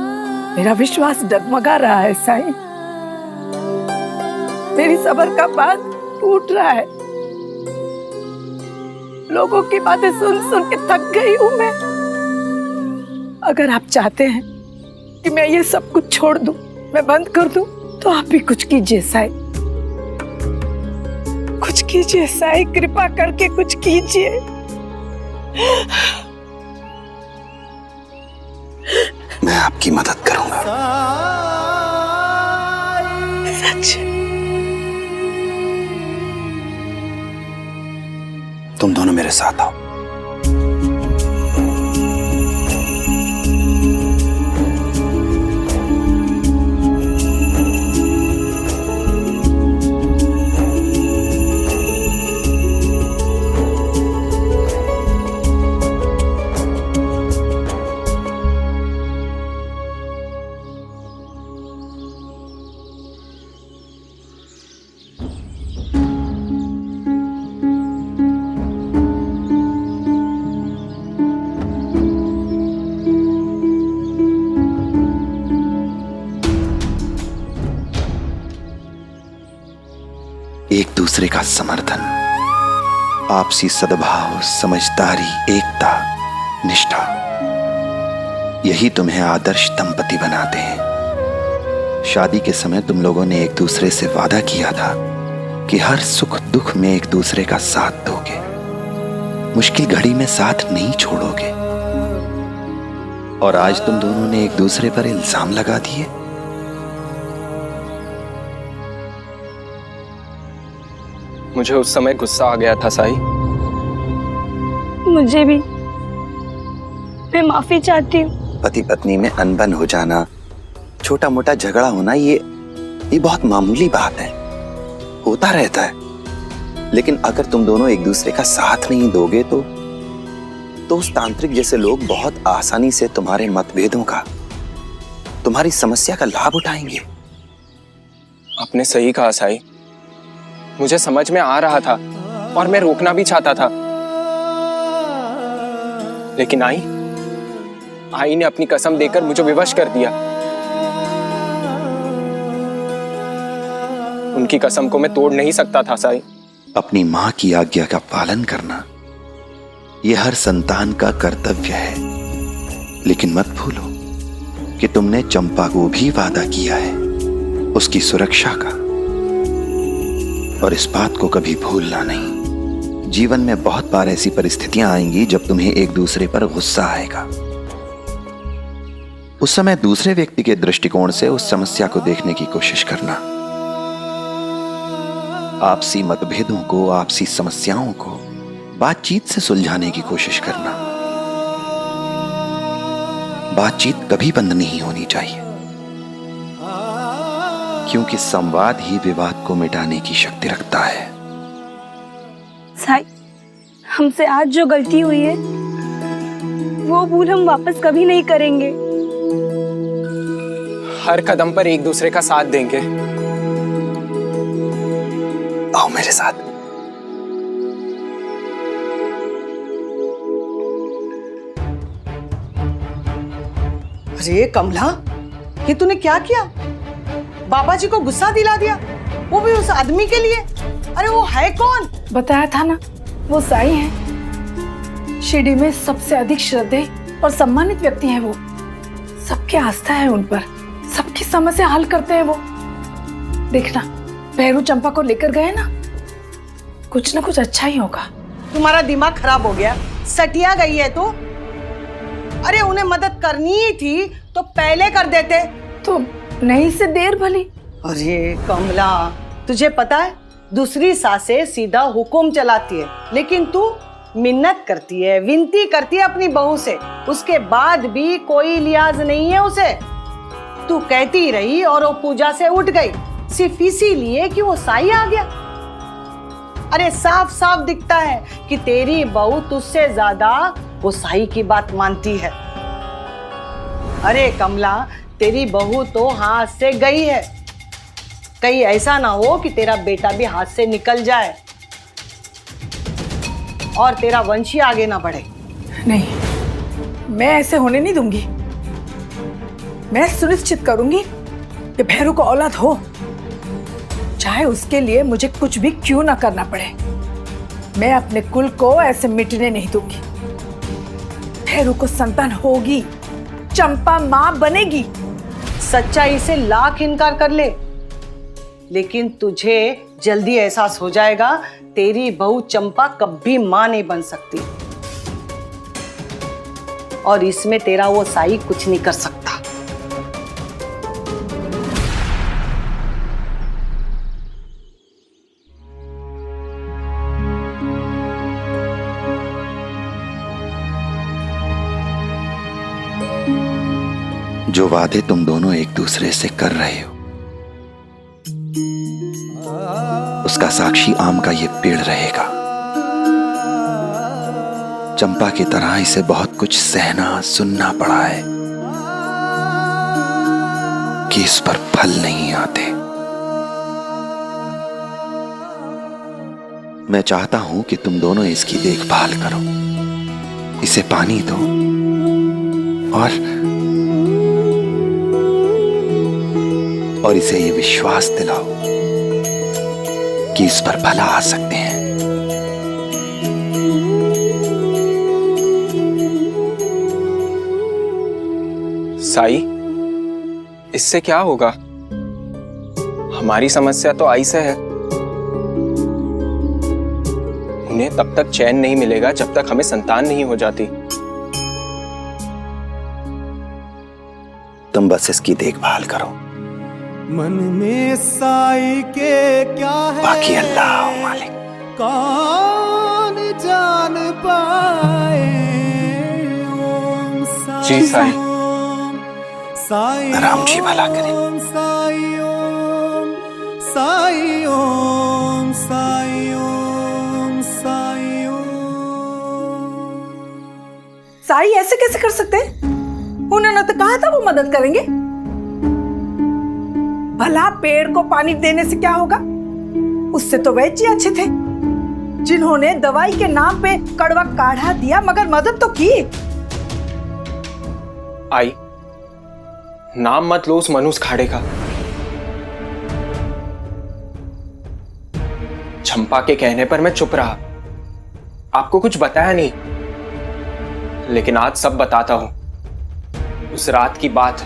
मेरा विश्वास डगमगा रहा है साईं। मेरी सब्र का बांध टूट रहा है। लोगों की बातें सुन सुन के थक गई हूं मैं। अगर आप चाहते हैं कि मैं ये सब कुछ छोड़ दूं, मैं बंद कर दूं, तो आप भी कुछ कीजिए साईं। कुछ कीजिए साईं, कृपा करके कुछ कीजिए। मैं आपकी मदद करूंगा। सच? तुम दोनों मेरे साथ आओ। एक दूसरे का समर्थन, आपसी सद्भाव, समझदारी, एकता, निष्ठा, यही तुम्हें आदर्श दंपति बनाते हैं। शादी के समय तुम लोगों ने एक दूसरे से वादा किया था कि हर सुख दुख में एक दूसरे का साथ दोगे, मुश्किल घड़ी में साथ नहीं छोड़ोगे। और आज तुम दोनों ने एक दूसरे पर इल्जाम लगा दिए। मुझे उस समय गुस्सा आ गया था साई। मुझे भी। मैं माफी चाहती हूँ। पति पत्नी में अनबन हो जाना, छोटा मोटा झगड़ा होना, ये बहुत मामूली बात है, होता रहता है। लेकिन अगर तुम दोनों एक दूसरे का साथ नहीं दोगे तो उस तांत्रिक जैसे लोग बहुत आसानी से तुम्हारे मतभेदों का, तुम्हारी समस्या का लाभ उठाएंगे। आपने सही कहा साई, मुझे समझ में आ रहा था और मैं रोकना भी चाहता था, लेकिन आई ने अपनी कसम देकर मुझे विवश कर दिया। उनकी कसम को मैं तोड़ नहीं सकता था साई। अपनी मां की आज्ञा का पालन करना यह हर संतान का कर्तव्य है, लेकिन मत भूलो कि तुमने चंपा को भी वादा किया है उसकी सुरक्षा का, और इस बात को कभी भूलना नहीं। जीवन में बहुत बार ऐसी परिस्थितियां आएंगी जब तुम्हें एक दूसरे पर गुस्सा आएगा। उस समय दूसरे व्यक्ति के दृष्टिकोण से उस समस्या को देखने की कोशिश करना। आपसी मतभेदों को, आपसी समस्याओं को बातचीत से सुलझाने की कोशिश करना। बातचीत कभी बंद नहीं होनी चाहिए, क्योंकि संवाद ही विवाद को मिटाने की शक्ति रखता है। साई, हमसे आज जो गलती हुई है वो भूल हम वापस कभी नहीं करेंगे। हर कदम पर एक दूसरे का साथ देंगे। आओ मेरे साथ। अरे कमला, ये तूने क्या किया? बाबा जी को गुस्सा दिला दिया, वो भी उस आदमी के लिए। अरे वो है कौन? बताया था ना, वो साई हैं। शिरडी में सबसे अधिक श्रद्धेय और सम्मानित व्यक्ति हैं वो। सबकी आस्था है उन पर, सबकी समस्या हल करते हैं वो। देखना, भैरू चंपा को लेकर गए ना कुछ अच्छा ही होगा। तुम्हारा दिमाग खराब हो गया, सटिया गई है तू। अरे उन्हें मदद करनी ही थी तो पहले कर देते। तो नहीं से देर भली। अरे कमला, तुझे पता है दूसरी सासें सीधा हुक्म चलाती है, लेकिन तू मिन्नत करती है, विनती करती है अपनी बहू से, उसके बाद भी कोई लिहाज नहीं है उसे। तू कहती रही और वो पूजा से उठ गई सिर्फ इसीलिए कि वो साई आ गया। अरे साफ साफ दिखता है कि तेरी बहू तुझसे ज्यादा वो साई की बात मानती है। अरे कमला, तेरी बहू तो हाथ से गई है, कहीं ऐसा ना हो कि तेरा बेटा भी हाथ से निकल जाए और तेरा वंश ही आगे ना बढ़े। नहीं, मैं ऐसे होने नहीं दूंगी। मैं सुनिश्चित करूंगी कि भैरू को औलाद हो, चाहे उसके लिए मुझे कुछ भी क्यों ना करना पड़े। मैं अपने कुल को ऐसे मिटने नहीं दूंगी। भैरू को संतान होगी, चंपा मां बनेगी। सच्चाई से लाख इनकार कर ले, लेकिन तुझे जल्दी एहसास हो जाएगा तेरी बहू चंपा कभी मां नहीं बन सकती, और इसमें तेरा वो साई कुछ नहीं कर सकता। जो वादे तुम दोनों एक दूसरे से कर रहे हो उसका साक्षी आम का ये पेड़ रहेगा। चंपा की तरह इसे बहुत कुछ सहना सुनना पड़ा है कि इस पर फल नहीं आते। मैं चाहता हूं कि तुम दोनों इसकी देखभाल करो, इसे पानी दो और इसे ये विश्वास दिलाओ कि इस पर भला आ सकते हैं। साई, इससे क्या होगा? हमारी समस्या तो आई से है। उन्हें तब तक चैन नहीं मिलेगा जब तक हमें संतान नहीं हो जाती। तुम बस इसकी देखभाल करो, मन में साई के क्या है बाकी अल्लाह मालिक। कौन जान पाए। ओम साई, जी साई। साई राम जी भला करे। ओम साई ओम साई ओम साई ओम साई ओम। साई ऐसे कैसे कर सकते? उन्होंने तो कहा था वो मदद करेंगे। भला पेड़ को पानी देने से क्या होगा? उससे तो वैद्य जी अच्छे थे जिन्होंने दवाई के नाम पे कड़वा काढ़ा दिया, मगर मदद तो की। आई, नाम मत लो उस मनुष्य खाड़े का। चंपा के कहने पर मैं चुप रहा, आपको कुछ बताया नहीं, लेकिन आज सब बताता हूं। उस रात की बात।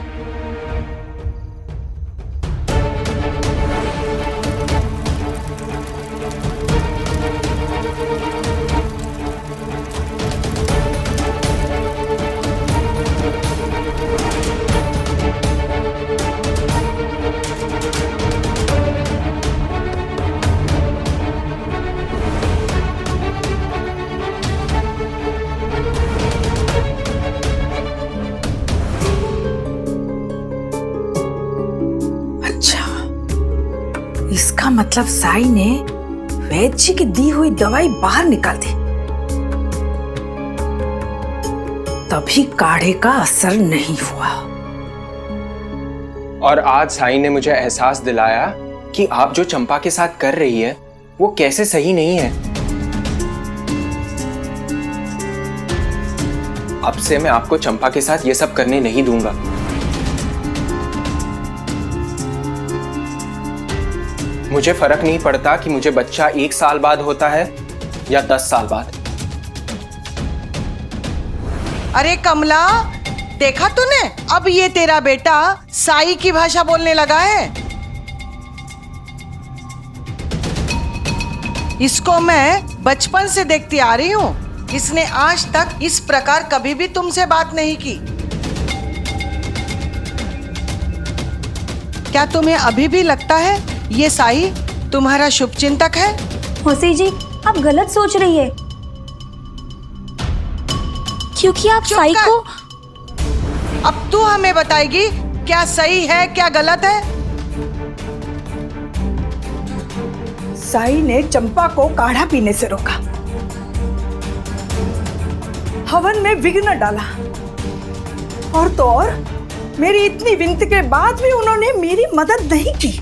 इसका मतलब साई ने वैद्य जी की दी हुई दवाई बाहर निकाल दी, तभी काढ़े का असर नहीं हुआ। और आज साई ने मुझे एहसास दिलाया कि आप जो चंपा के साथ कर रही है वो कैसे सही नहीं है। अब से मैं आपको चंपा के साथ ये सब करने नहीं दूंगा। मुझे फर्क नहीं पड़ता कि मुझे बच्चा 1 साल बाद होता है या 10 साल बाद। अरे कमला, देखा तूने? अब ये तेरा बेटा साई की भाषा बोलने लगा है। इसको मैं बचपन से देखती आ रही हूँ। इसने आज तक इस प्रकार कभी भी तुमसे बात नहीं की। क्या तुम्हें अभी भी लगता है ये साई तुम्हारा शुभचिंतक है? मौसी जी, आप गलत सोच रही है, क्योंकि आप साई को। अब तू हमें बताएगी क्या सही है क्या गलत है? साई ने चंपा को काढ़ा पीने से रोका, हवन में विघ्न डाला, और तो और मेरी इतनी विनती के बाद भी उन्होंने मेरी मदद नहीं की।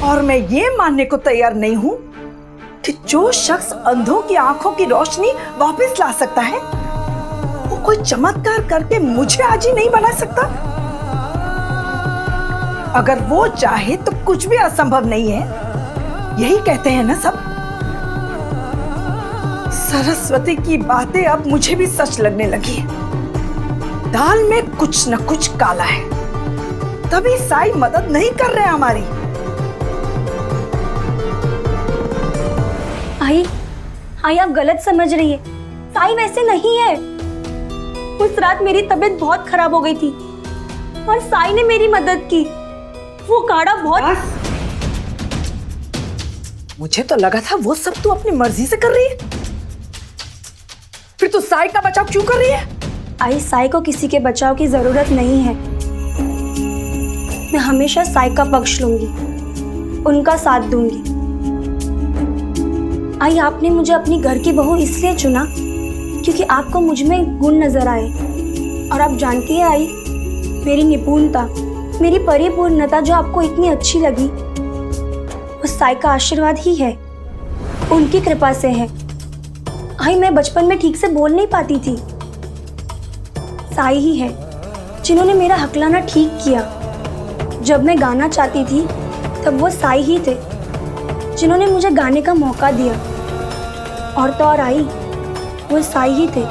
और मैं ये मानने को तैयार नहीं हूं कि जो शख्स अंधों की आंखों की रोशनी वापस ला सकता है, वो कोई चमत्कार करके मुझे आज ही नहीं बना सकता। अगर वो चाहे तो कुछ भी असंभव नहीं है, यही कहते हैं ना सब। सरस्वती की बातें अब मुझे भी सच लगने लगी है। दाल में कुछ न कुछ काला है, तभी साई मदद नहीं कर रहे हमारी। आई आप गलत समझ रही है, साई वैसे नहीं है। उस रात मेरी तबीयत बहुत खराब हो गई थी और साई ने मेरी मदद की। वो काढ़ा बहुत। मुझे तो लगा था वो सब तू अपनी मर्जी से कर रही है, फिर तू साई का बचाव क्यों कर रही है? आई, साई को किसी के बचाव की जरूरत नहीं है। मैं हमेशा साई का पक्ष लूंगी, उनका साथ दूंगी। आई, आपने मुझे अपनी घर की बहू इसलिए चुना क्योंकि आपको मुझ में गुण नजर आए। और आप जानती है आई, मेरी निपुणता, मेरी परिपूर्णता जो आपको इतनी अच्छी लगी, वो साई का आशीर्वाद ही है, उनकी कृपा से है। आई, मैं बचपन में ठीक से बोल नहीं पाती थी, साई ही है जिन्होंने मेरा हकलाना ठीक किया। जब मैं गाना चाहती थी तब वो साई ही थे जिन्होंने मुझे गाने का मौका दिया। और तो और आई, वो साई ही थे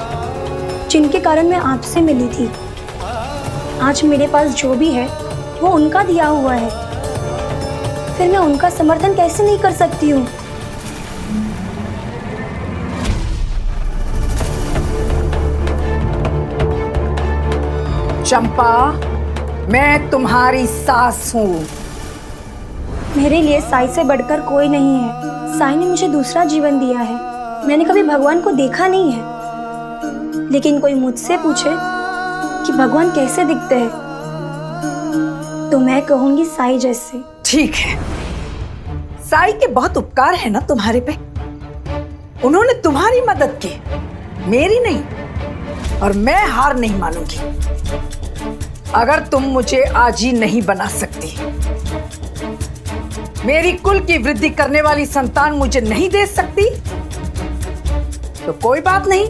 जिनके कारण मैं आपसे मिली थी। आज मेरे पास जो भी है वो उनका दिया हुआ है, फिर मैं उनका समर्थन कैसे नहीं कर सकती हूँ? चंपा, मैं तुम्हारी सास हूँ। मेरे लिए साई से बढ़कर कोई नहीं है। साई ने मुझे दूसरा जीवन दिया है। मैंने कभी भगवान को देखा नहीं है, लेकिन कोई मुझसे पूछे कि भगवान कैसे दिखते हैं तो मैं कहूंगी साई जैसे। ठीक है, साई के बहुत उपकार है ना तुम्हारे पे। उन्होंने तुम्हारी मदद की, मेरी नहीं। और मैं हार नहीं मानूंगी। अगर तुम मुझे आज ही नहीं बना सकती, मेरी कुल की वृद्धि करने वाली संतान मुझे नहीं दे सकती, तो कोई बात नहीं।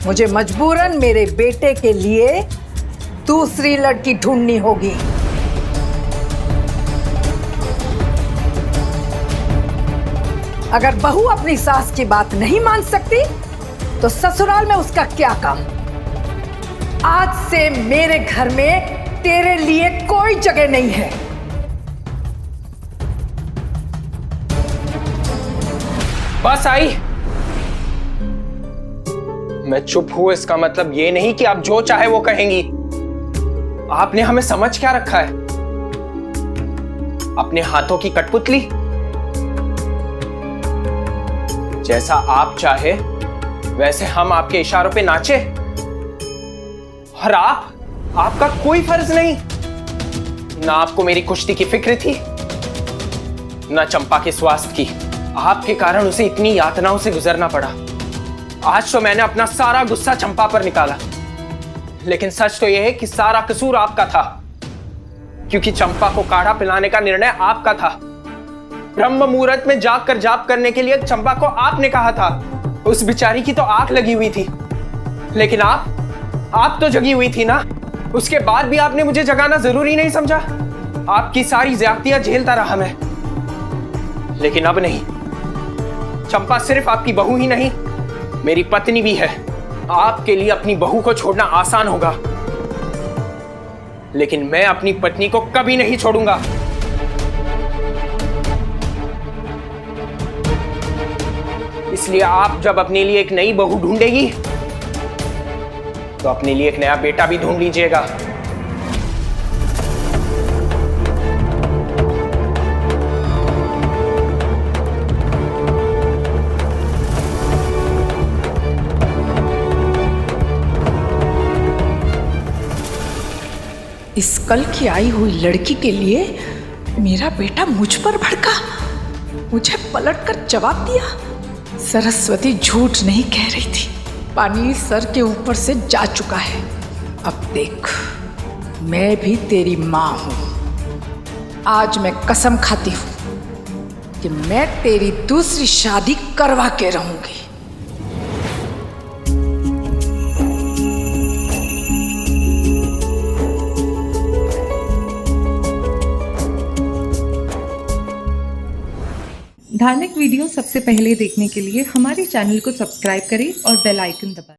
मुझे मजबूरन मेरे बेटे के लिए दूसरी लड़की ढूंढनी होगी। अगर बहू अपनी सास की बात नहीं मान सकती, तो ससुराल में उसका क्या काम? आज से मेरे घर में तेरे लिए कोई जगह नहीं है। बस आई, मैं चुप हूं इसका मतलब ये नहीं कि आप जो चाहे वो कहेंगी। आपने हमें समझ क्या रखा है? अपने हाथों की कठपुतली? जैसा आप चाहे वैसे हम आपके इशारों पे नाचे, और आपका कोई फर्ज नहीं। ना आपको मेरी कुश्ती की फिक्र थी, ना चंपा के स्वास्थ्य की। आपके कारण उसे इतनी यातनाओं से गुजरना पड़ा। आज तो मैंने अपना सारा गुस्सा चंपा पर निकाला, लेकिन सच तो यह है कि सारा कसूर आपका था, क्योंकि चंपा को काढ़ा पिलाने का निर्णय आपका था। ब्रह्म मुहूर्त में जाग कर जाप करने के लिए चंपा को आपने कहा था। उस बेचारी की तो आंख लगी हुई थी, लेकिन आप तो जगी हुई थी ना। उसके बाद भी आपने मुझे जगाना जरूरी नहीं समझा। आपकी सारी ज्यादतियां झेलता रहा मैं, लेकिन अब नहीं। चंपा सिर्फ आपकी बहू ही नहीं, मेरी पत्नी भी है। आपके लिए अपनी बहू को छोड़ना आसान होगा, लेकिन मैं अपनी पत्नी को कभी नहीं छोड़ूंगा। इसलिए आप जब अपने लिए एक नई बहू ढूंढेगी तो अपने लिए एक नया बेटा भी ढूंढ लीजिएगा। इस कल की आई हुई लड़की के लिए मेरा बेटा मुझ पर भड़का, मुझे पलटकर जवाब दिया। सरस्वती झूठ नहीं कह रही थी, पानी सर के ऊपर से जा चुका है। अब देख, मैं भी तेरी माँ हूँ। आज मैं कसम खाती हूँ कि मैं तेरी दूसरी शादी करवा के रहूंगी। धार्मिक वीडियो सबसे पहले देखने के लिए हमारे चैनल को सब्सक्राइब करें और बेल आइकन दबाएं।